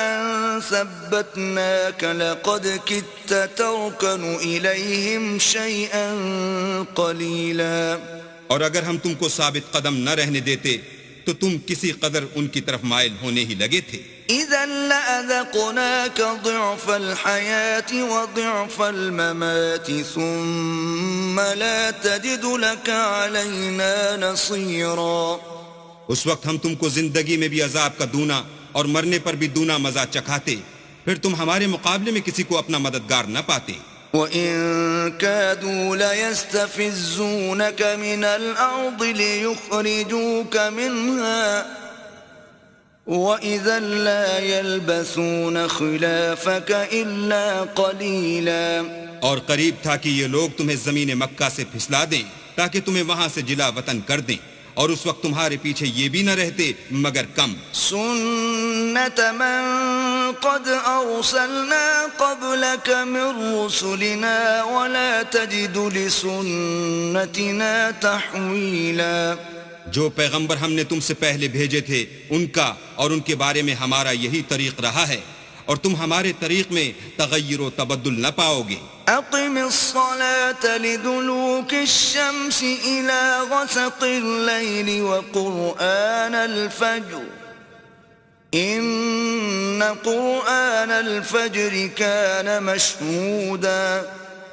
أَن ثَبَّتْنَاكَ لَقَدْ كِدتَّ تَرْكَنُ إِلَيْهِمْ شَيْئًا قَلِيلًا. اور اگر ہم تم کو ثابت قدم نہ رہنے دیتے تو تم کسی قدر ان کی طرف مائل ہونے ہی لگے تھے. إِذًا لَأَذَقْنَاكَ ضِعْفَ الْحَيَاةِ وَضِعْفَ الْمَمَاتِ ثُمَّ لَا تَجِدُ لَكَ عَلَيْنَا نَصِيرًا. اس وقت ہم تم کو زندگی میں بھی عذاب کا دونا اور مرنے پر بھی دونا مزہ چکھاتے پھر تم ہمارے مقابلے میں کسی کو اپنا مددگار نہ پاتے. وَإِن كَادُوا لَيَسْتَفِزُّونَكَ مِنَ الْأَرْضِ لِيُخْرِجُوكَ مِنْهَا وَإِذًا لَا يَلْبَثُونَ خِلَافَكَ إِلَّا قَلِيلًا. اور قریب تھا کہ یہ لوگ تمہیں زمین مکہ سے پھسلا دیں تاکہ تمہیں وہاں سے جلا وطن کر دیں اور اس وقت تمہارے پیچھے یہ بھی نہ رہتے مگر کم. سُنَّةَ مَن قَدْ أَرْسَلْنَا قَبْلَكَ مِن رُّسُلِنَا وَلَا تَجِدُ لِسُنَّتِنَا تَحْوِيلًا. جو پیغمبر ہم نے تم سے پہلے بھیجے تھے ان کا اور ان کے بارے میں ہمارا یہی طریق رہا ہے اور تم ہمارے طریق میں تغیر و تبدل نہ پاؤ گے. أقم الصلاة لدلوك الشمس إلى غسق الليل وقرآن الفجر إن قرآن الفجر كان مشهودا.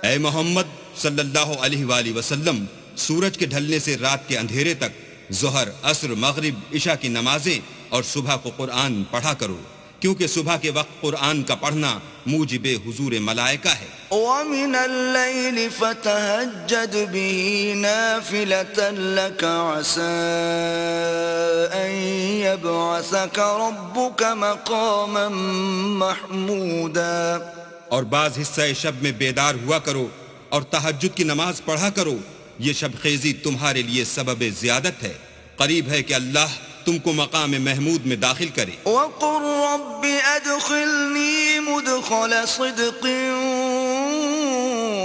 اے محمد صلی اللہ علیہ وآلہ وسلم سورج کے ڈھلنے سے رات کے اندھیرے تک ظہر عصر مغرب عشاء کی نمازیں اور صبح کو قرآن پڑھا کرو کیونکہ صبح کے وقت قرآن کا پڑھنا موجب حضور ملائکہ ہے. وَمِنَ اللَّيْلِ فَتَهَجَّدْ بِهِ نَافِلَةً لَكَ عَسَىٰ أَن يَبْعَثَكَ رَبُّكَ مَقَامًا مَحْمُودًا. اور بعض حصہ شب میں بیدار ہوا کرو اور تہجد کی نماز پڑھا کرو یہ شب خیزی تمہارے لیے سبب زیادت ہے. قریب ہے کہ اللہ تم کو مقام محمود میں داخل کرے. وَقُلْ رَبِّ أَدْخِلْنِي مُدْخَلَ صِدْقٍ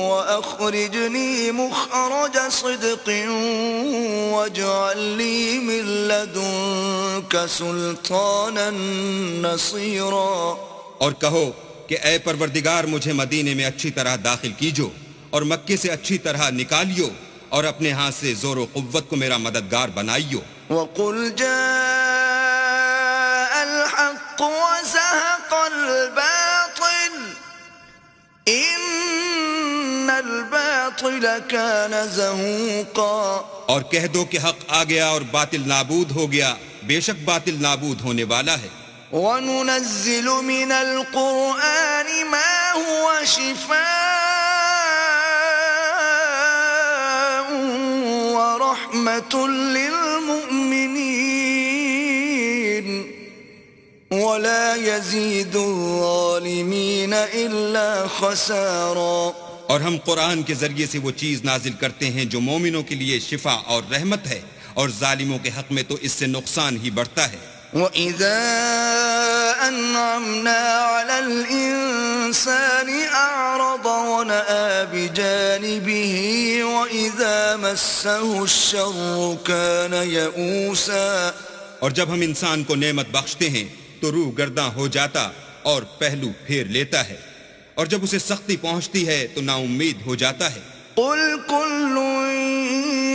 وَأَخْرِجْنِي مُخْرَجَ صِدْقٍ وَاجْعَل لِّي مِن لَّدُنكَ سُلْطَانًا نَّصِيرًا. اور کہو کہ اے پروردگار مجھے مدینے میں اچھی طرح داخل کیجو اور مکے سے اچھی طرح نکالیو اور اپنے ہاتھ سے زور و قوت کو میرا مددگار بنائیو. وَقُلْ جَاءَ الْحَقُّ وَزَهَقَ الْبَاطِلُ إِنَّ الْبَاطِلَ كَانَ زَهُوقًا. اور کہہ دو کہ حق آ گیا اور باطل نابود ہو گیا بے شک باطل نابود ہونے والا ہے. وَنُنَزِّلُ مِنَ الْقُرْآنِ مَا هُوَ شِفَاءٌ وَرَحْمَةٌ لِّلْمُؤْمِنِينَ وَلَا يَزِيدُ الظَّالِمِينَ إِلَّا خَسَارًا. اور ہم قرآن کے ذریعے سے وہ چیز نازل کرتے ہیں جو مومنوں کے لیے شفا اور رحمت ہے اور ظالموں کے حق میں تو اس سے نقصان ہی بڑھتا ہے. وَإِذَا أَنْعَمْنَا عَلَى الْإِنسَانِ أَعْرَضَ وَنَأَىٰ بِجَانِبِهِ وَإِذَا مَسَّهُ الشَّرُّ كَانَ يَئُوسًا. اور جب ہم انسان کو نعمت بخشتے ہیں تو روح گرداں ہو جاتا اور پہلو پھیر لیتا ہے اور جب اسے سختی پہنچتی ہے تو نا امید ہو جاتا ہے. قُلْ كُلٌّ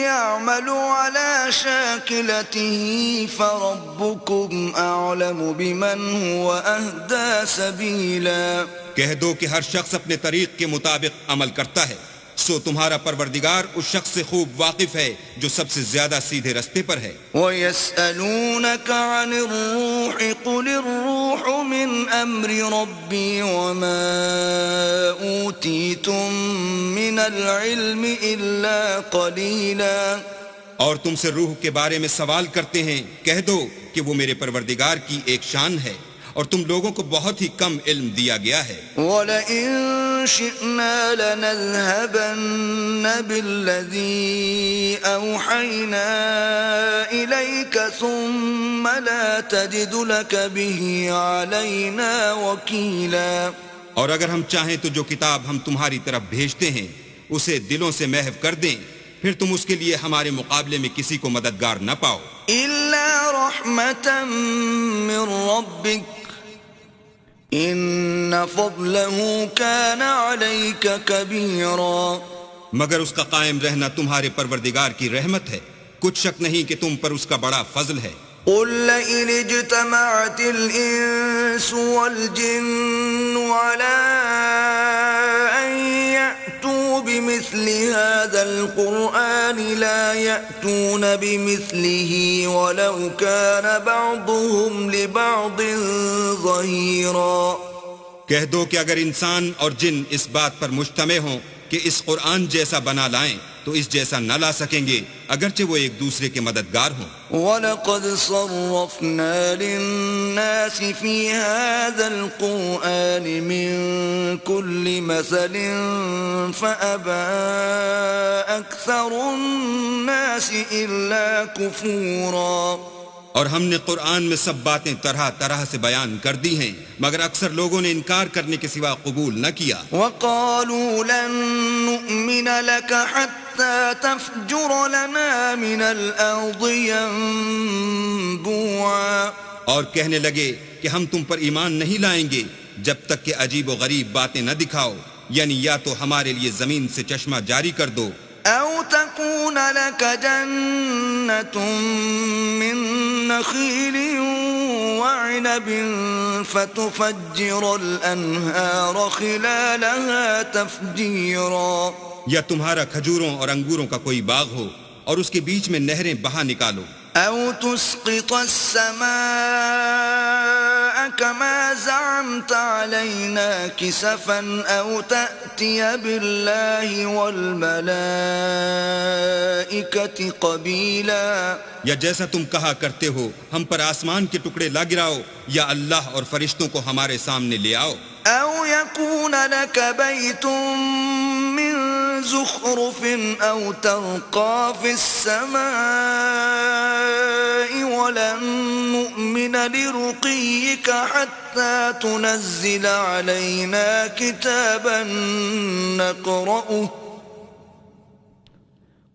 يَعْمَلُ عَلَى شَاكِلَتِهِ فَرَبُّكُمْ أَعْلَمُ بِمَنْ هُوَ أَهْدَىٰ سَبِيلًا. کہہ دو کہ ہر شخص اپنے طریق کے مطابق عمل کرتا ہے، سو تمہارا پروردگار اس شخص سے خوب واقف ہے جو سب سے زیادہ سیدھے رستے پر ہے۔ وَيَسْأَلُونَكَ عَنِ الرُّوحِ قُلِ الرُّوحُ مِنْ أَمْرِ رَبِّي وَمَا أُوتِيتُم مِّنَ الْعِلْمِ إِلَّا قَلِيلًا۔ اور تم سے روح کے بارے میں سوال کرتے ہیں، کہہ دو کہ وہ میرے پروردگار کی ایک شان ہے اور تم لوگوں کو بہت ہی کم علم دیا گیا ہے۔ وَلَئِن شِئْنَا لَنَذْهَبَنَّ بِالَّذِي أَوْحَيْنَا إِلَيْكَ ثُمَّ لَا تَجِدُ لَكَ بِهِ عَلَيْنَا وَكِيلًا۔ اور اگر ہم چاہیں تو جو کتاب ہم تمہاری طرف بھیجتے ہیں اسے دلوں سے محو کر دیں، پھر تم اس کے لیے ہمارے مقابلے میں کسی کو مددگار نہ پاؤ۔ إِلَّا رَحْمَةً مِّن رَّبِّكَ إِنَّ فَضْلَهُ كَانَ عَلَيْكَ كَبِيرًا۔ مگر اس کا قائم رہنا تمہارے پروردگار کی رحمت ہے، کچھ شک نہیں کہ تم پر اس کا بڑا فضل ہے۔ قُل لَّئِنِ اجْتَمَعَتِ الْإِنسُ وَالْجِنُّ عَلَىٰ أَن يَأْتُوا بِمِثْلِ هَٰذَا الْقُرْآنِ لَا يَأْتُونَ بِمِثْلِهِ وَلَوْ كَانَ بَعْضُهُمْ لِبَعْضٍ ظَهِيرًا۔ کہہ دو کہ اگر انسان اور جن اس بات پر مجتمع ہوں کہ اس قرآن جیسا بنا لائیں تو اس جیسا نہ لا سکیں گے، اگرچہ وہ ایک دوسرے کے مددگار ہوں۔ وَلَقَدْ صَرَّفْنَا لِلنَّاسِ فِي هَذَا الْقُرْآنِ مِنْ كُلِّ مَثَلٍ فَأَبَىٰ أَكْثَرُ النَّاسِ إِلَّا كُفُورًا۔ اور ہم نے قرآن میں سب باتیں طرح طرح سے بیان کر دی ہیں، مگر اکثر لوگوں نے انکار کرنے کے سوا قبول نہ کیا۔ وَقَالُوا لَن نُّؤْمِنَ لَكَ حَتَّىٰ تَفْجُرَ لَنَا مِنَ الْأَرْضِ يَنبُوعًا۔ اور کہنے لگے کہ ہم تم پر ایمان نہیں لائیں گے جب تک کہ عجیب و غریب باتیں نہ دکھاؤ، یعنی یا تو ہمارے لیے زمین سے چشمہ جاری کر دو، أَوْ تَكُونَ لَكَ جَنَّةٌ مِّن نَّخِيلٍ وَعِنَبٍ فَتُفَجِّرَ الْأَنْهَارَ خِلَالَهَا تَفْجِيرًا۔ یا تمہارا کھجوروں اور انگوروں کا کوئی باغ ہو اور اس کے بیچ میں نہریں بہا نکالو، أَوْ تُسْقِطَ السَّمَاءَ كَمَا زَعَمْتَ عَلَيْنَا كِسَفًا أَوْ تَأْتِيَ بِاللَّهِ وَالْمَلَائِكَةِ قَبِيلًا۔ یا جیسا تم کہا کرتے ہو ہم پر آسمان کے ٹکڑے لا گراؤ، یا اللہ اور فرشتوں کو ہمارے سامنے لے آؤ۔ أَوْ يَكُونَ لَكَ بَيْتٌ مِّن زُخْرُفٍ أَوْ تَرْقَىٰ فِي السَّمَاءِ وَلَن نُّؤْمِنَ لِرُقِيِّكَ حَتَّىٰ تُنَزِّلَ عَلَيْنَا كِتَابًا نَّقْرَؤُهُ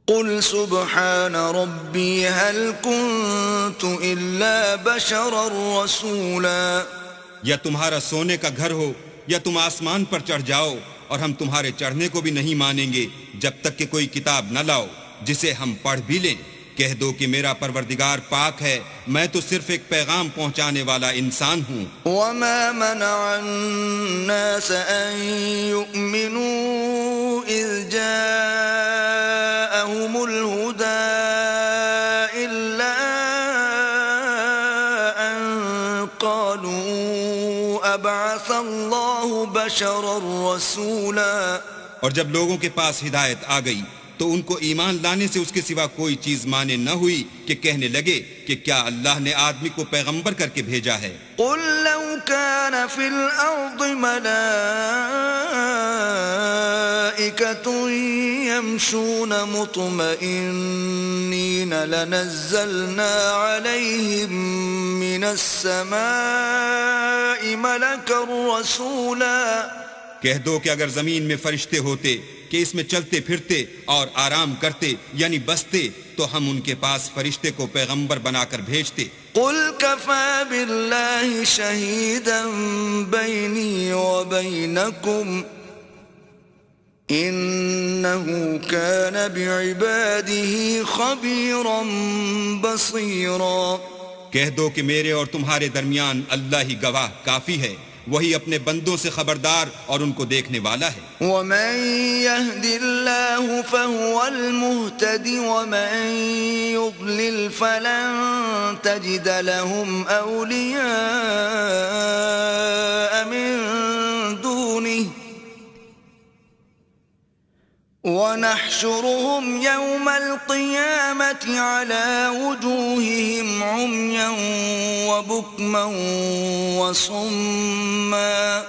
قُلْ سُبْحَانَ رَبِّي هَلْ كُنتُ إِلَّا بَشَرًا رَّسُولًا۔ یا تمہارا سونے کا گھر ہو یا تم آسمان پر چڑھ جاؤ، اور ہم تمہارے چڑھنے کو بھی نہیں مانیں گے جب تک کہ کوئی کتاب نہ لاؤ جسے ہم پڑھ بھی لیں۔ کہہ دو کہ میرا پروردگار پاک ہے، میں تو صرف ایک پیغام پہنچانے والا انسان ہوں۔ وَمَا مَنَعَ النَّاسَ أَن يُؤْمِنُوا إِذْ جَاءَهُمُ الْهُدَىٰ إِلَّا أَن قَالُوا أَبْعَثَ اللَّهُ بَشَرًا رَّسُولًا۔ اور جب لوگوں کے پاس ہدایت آ گئی تو ان کو ایمان لانے سے اس کے سوا کوئی چیز مانے نہ ہوئی کہ کہنے لگے کہ کیا اللہ نے آدمی کو پیغمبر کر کے بھیجا ہے۔ قُل لَّوْ كَانَ فِي الْأَرْضِ مَلَائِكَةٌ يَمْشُونَ مُطْمَئِنِّينَ لَنَزَّلْنَا عَلَيْهِم مِّنَ السَّمَاءِ مَلَكًا رَّسُولًا۔ کہہ دو کہ اگر زمین میں فرشتے ہوتے کہ اس میں چلتے پھرتے اور آرام کرتے یعنی بستے تو ہم ان کے پاس فرشتے کو پیغمبر بنا کر بھیجتے۔ قُلْ كَفَىٰ بِاللَّهِ شَهِيدًا بَيْنِي وَبَيْنَكُمْ إِنَّهُ كَانَ بِعِبَادِهِ خَبِيرًا بَصِيرًا۔ کہہ دو کہ میرے اور تمہارے درمیان اللہ ہی گواہ کافی ہے، وہی اپنے بندوں سے خبردار اور ان کو دیکھنے والا ہے. ومن يهد الله فهو المهتد ومن يضلل فلن تجد لهم أولياء من دونه ونحشرهم يوم القيامة على وجوههم عميا وبكما وصما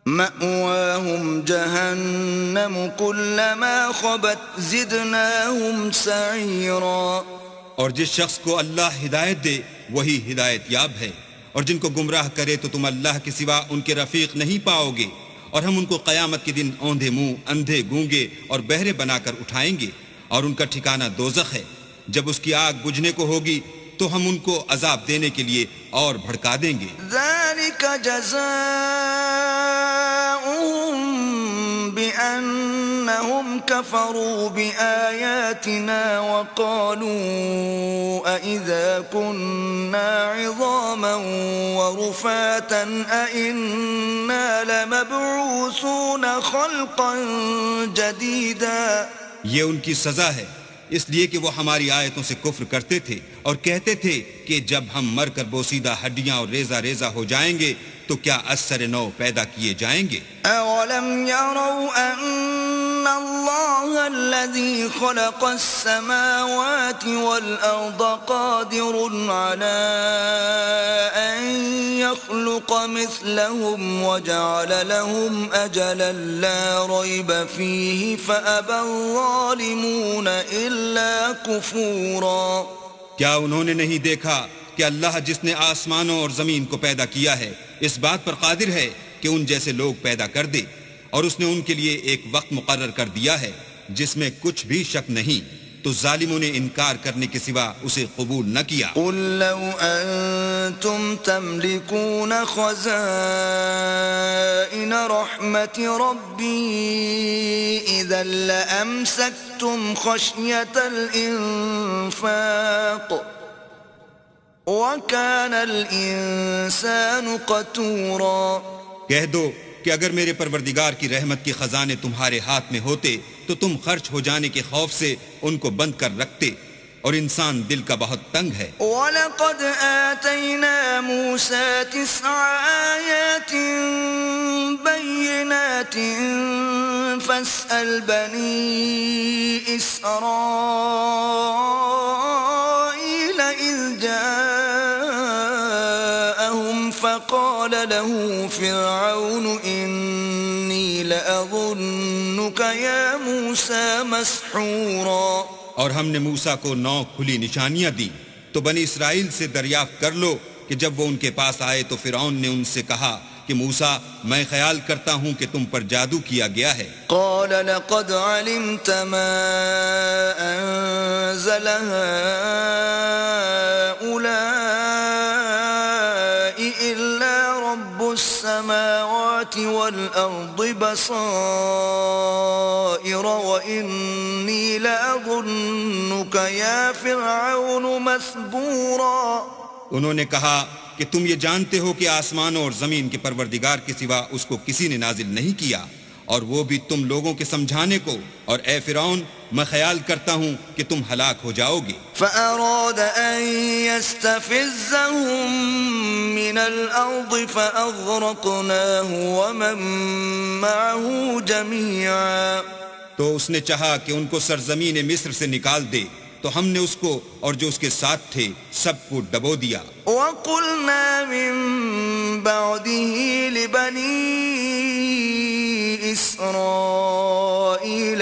مأواهم جهنم كلما خبت زدناهم سعيرا. اور جس شخص کو اللہ ہدایت دے وہی ہدایت یاب ہے، اور جن کو گمراہ کرے تو تم اللہ کے سوا ان کے رفیق نہیں پاؤ گے. اور ہم ان کو قیامت کے دن اوندھے منہ، اندھے گونگے اور بہرے بنا کر اٹھائیں گے، اور ان کا ٹھکانہ دوزخ ہے. جب اس کی آگ بجھنے کو ہوگی تو ہم ان کو عذاب دینے کے لیے اور بھڑکا دیں گے. ذلك جزاؤهم بأنهم كفروا بآياتنا وقالوا أإذا كنا عظاما ورفاتا أإنا لمبعوثون خلقا جديدا. یہ ان کی سزا ہے اس لیے کہ وہ ہماری آیتوں سے کفر کرتے تھے اور کہتے تھے کہ جب ہم مر کر بوسیدہ ہڈیاں اور ریزہ ریزہ ہو جائیں گے تو کیا اثر نو پیدا کیے جائیں گے. اولم يروا ان الله الذي خلق السماوات والارض قادر على ان يخلق مثلهم وجعل لهم اجلا لا ريب فيه فابى الظالمون الا كفورا. کیا انہوں نے نہیں دیکھا کہ اللہ جس نے آسمانوں اور زمین کو پیدا کیا ہے اس بات پر قادر ہے کہ ان جیسے لوگ پیدا کر دے، اور اس نے ان کے لیے ایک وقت مقرر کر دیا ہے جس میں کچھ بھی شک نہیں، تو ظالموں نے انکار کرنے کے سوا اسے قبول نہ کیا. قل لو انتم تملكون خزائن رحمت ربی اذا لامسکتم خشیة الانفاق وَكَانَ الْإِنسَانُ قَتُورًا. کہہ دو کہ اگر میرے پروردگار کی رحمت کے خزانے تمہارے ہاتھ میں ہوتے تو تم خرچ ہو جانے کے خوف سے ان کو بند کر رکھتے، اور انسان دل کا بہت تنگ ہے. وَلَقَدْ آتَيْنَا مُوسَى 9 آيَاتٍ بَيِّنَاتٍ فَاسْأَلْ بَنِي إِسْرَائِيلَ إِذْ جَاءَهُمْ فَقَالَ لَهُ فِرْعَوْنُ إِنِّي لَأَظُنُّكَ يَا مُوسَى مَسْحُورًا. اور ہم نے موسیٰ کو 9 کھلی نشانیاں دی، تو بنی اسرائیل سے دریافت کر لو کہ جب وہ ان کے پاس آئے تو فرعون نے ان سے کہا کہ موسیٰ میں خیال کرتا ہوں کہ تم پر جادو کیا گیا ہے. قال لقد علمت ما انزل هؤلاء الا رب السماوات والارض بصائر واني لاظنك يا فرعون مثبورا. انہوں نے کہا کہ تم یہ جانتے ہو کہ آسمانوں اور زمین کے پروردگار کے سوا اس کو کسی نے نازل نہیں کیا، اور وہ بھی تم لوگوں کے سمجھانے کو، اور اے فرعون میں خیال کرتا ہوں کہ تم ہلاک ہو جاؤ گے. فأراد أن يستفزهم من الأرض فأغرقناه ومن معه جميعا. تو اس نے چاہا کہ ان کو سرزمین مصر سے نکال دے، تو ہم نے اس کو اور جو اس کے ساتھ تھے سب کو ڈبو دیا. وَقُلْنَا مِن بَعْدِهِ لِبَنِي إِسْرَائِيلَ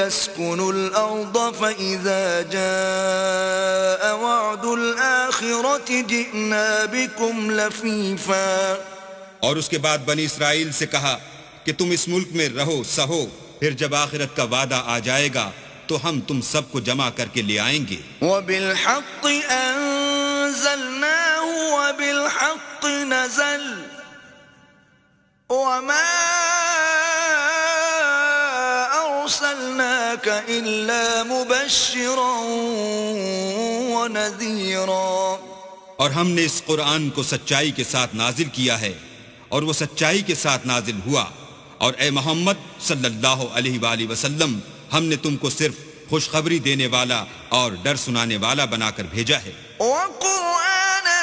اسْكُنُوا الْأَرْضَ فَإِذَا جَاءَ وَعْدُ الْآخِرَةِ جِئْنَا بِكُمْ لَفِيفًا. اور اس کے بعد بنی اسرائیل سے کہا کہ تم اس ملک میں رہو سہو، پھر جب آخرت کا وعدہ آ جائے گا تو ہم تم سب کو جمع کر کے لے آئیں گے. وَبِالْحَقِّ أَنزَلْنَاهُ وَبِالْحَقِّ نَزَلَ وَمَا أَرْسَلْنَاكَ إِلَّا مُبَشِّرًا وَنَذِيرًا. اور ہم نے اس قرآن کو سچائی کے ساتھ نازل کیا ہے، اور وہ سچائی کے ساتھ نازل ہوا. اور اے محمد صلی اللہ علیہ وآلہ وسلم، ہم نے تم کو صرف خوشخبری دینے والا اور ڈر سنانے والا بنا کر بھیجا ہے. وقرآنا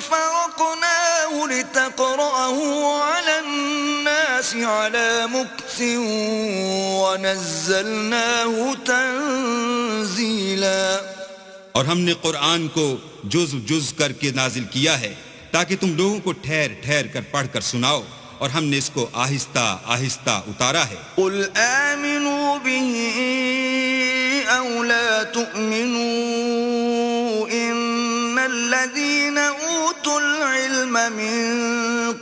فرقناه لتقرأه على الناس على مكث ونزلناه تنزيلا. اور ہم نے قرآن کو جز جز کر کے نازل کیا ہے تاکہ تم لوگوں کو ٹھہر ٹھہر کر پڑھ کر سناؤ، اور ہم نے اس کو آہستہ آہستہ اتارا ہے. قل آمنوا به أو لا تؤمنوا إن الذين أوتوا العلم من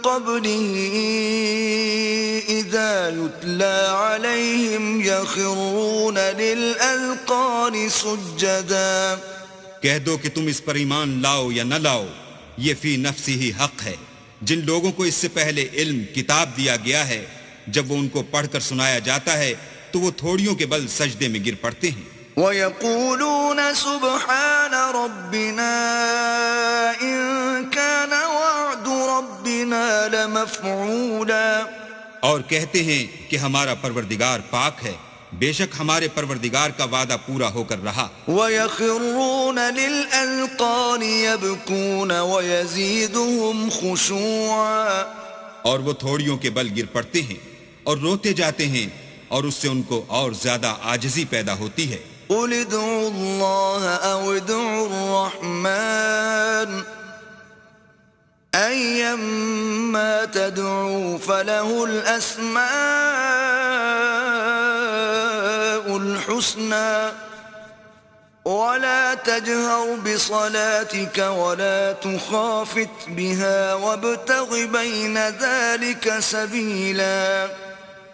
قبله إذا يتلى عليهم يخرون للأذقان سجدا. کہہ دو کہ تم اس پر ایمان لاؤ یا نہ لاؤ، یہ فی نفسی ہی حق ہے. جن لوگوں کو اس سے پہلے علم کتاب دیا گیا ہے، جب وہ ان کو پڑھ کر سنایا جاتا ہے تو وہ تھوڑیوں کے بل سجدے میں گر پڑتے ہیں. وَيَقُولُونَ سُبْحَانَ رَبِّنَا إِن كَانَ وَعْدُ رَبِّنَا لَمَفْعُولًا. اور کہتے ہیں کہ ہمارا پروردگار پاک ہے، بے شک ہمارے پروردگار کا وعدہ پورا ہو کر رہا. وَيَخِرُّونَ لِلْأَذْقَانِ يَبْكُونَ وَيَزِيدُهُمْ خُشُوعًا. اور وہ تھوڑیوں کے بل گر پڑتے ہیں اور روتے جاتے ہیں، اور اس سے ان کو اور زیادہ عاجزی پیدا ہوتی ہے. قُلِ ادْعُوا اللَّهَ أَوِ ادْعُوا الرَّحْمَنَ أَيَّمَّا تَدْعُوا فَلَهُ الْأَسْمَاءُ الْحُسْنَى وَلَا تَجْهَرْ بِصَلَاتِكَ وَلَا تُخَافِتْ بِهَا وَابْتَغِ بَيْنَ ذَلِكَ سَبِيلًا.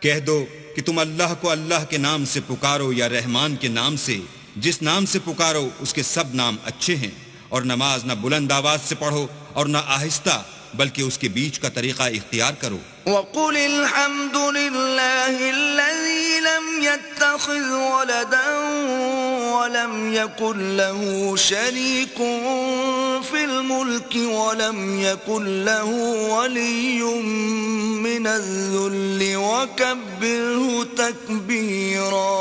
کہہ دو کہ تم اللہ کو اللہ کے نام سے پکارو یا رحمان کے نام سے، جس نام سے پکارو اس کے سب نام اچھے ہیں، اور نماز نہ بلند آواز سے پڑھو اور نہ آہستہ، بلکہ اس کے بیچ کا طریقہ اختیار کرو. وَقُلِ الْحَمْدُ لِلَّهِ الَّذِي لَمْ يَتَّخِذْ وَلَدًا وَلَمْ يَكُنْ لَهُ شَرِيكٌ فِي الْمُلْكِ وَلَمْ يَكُنْ لَهُ وَلِيٌّ مِّنَ الذُّلِّ وَكَبِّرْهُ تَكْبِيرًا.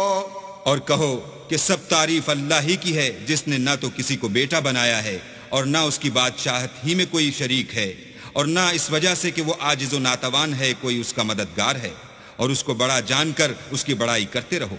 اور کہو کہ سب تعریف اللہ ہی کی ہے، جس نے نہ تو کسی کو بیٹا بنایا ہے اور نہ اس کی بادشاہت ہی میں کوئی شریک ہے، اور نہ اس وجہ سے کہ وہ عاجز و ناتوان ہے کوئی اس کا مددگار ہے، اور اس کو بڑا جان کر اس کی بڑائی کرتے رہو.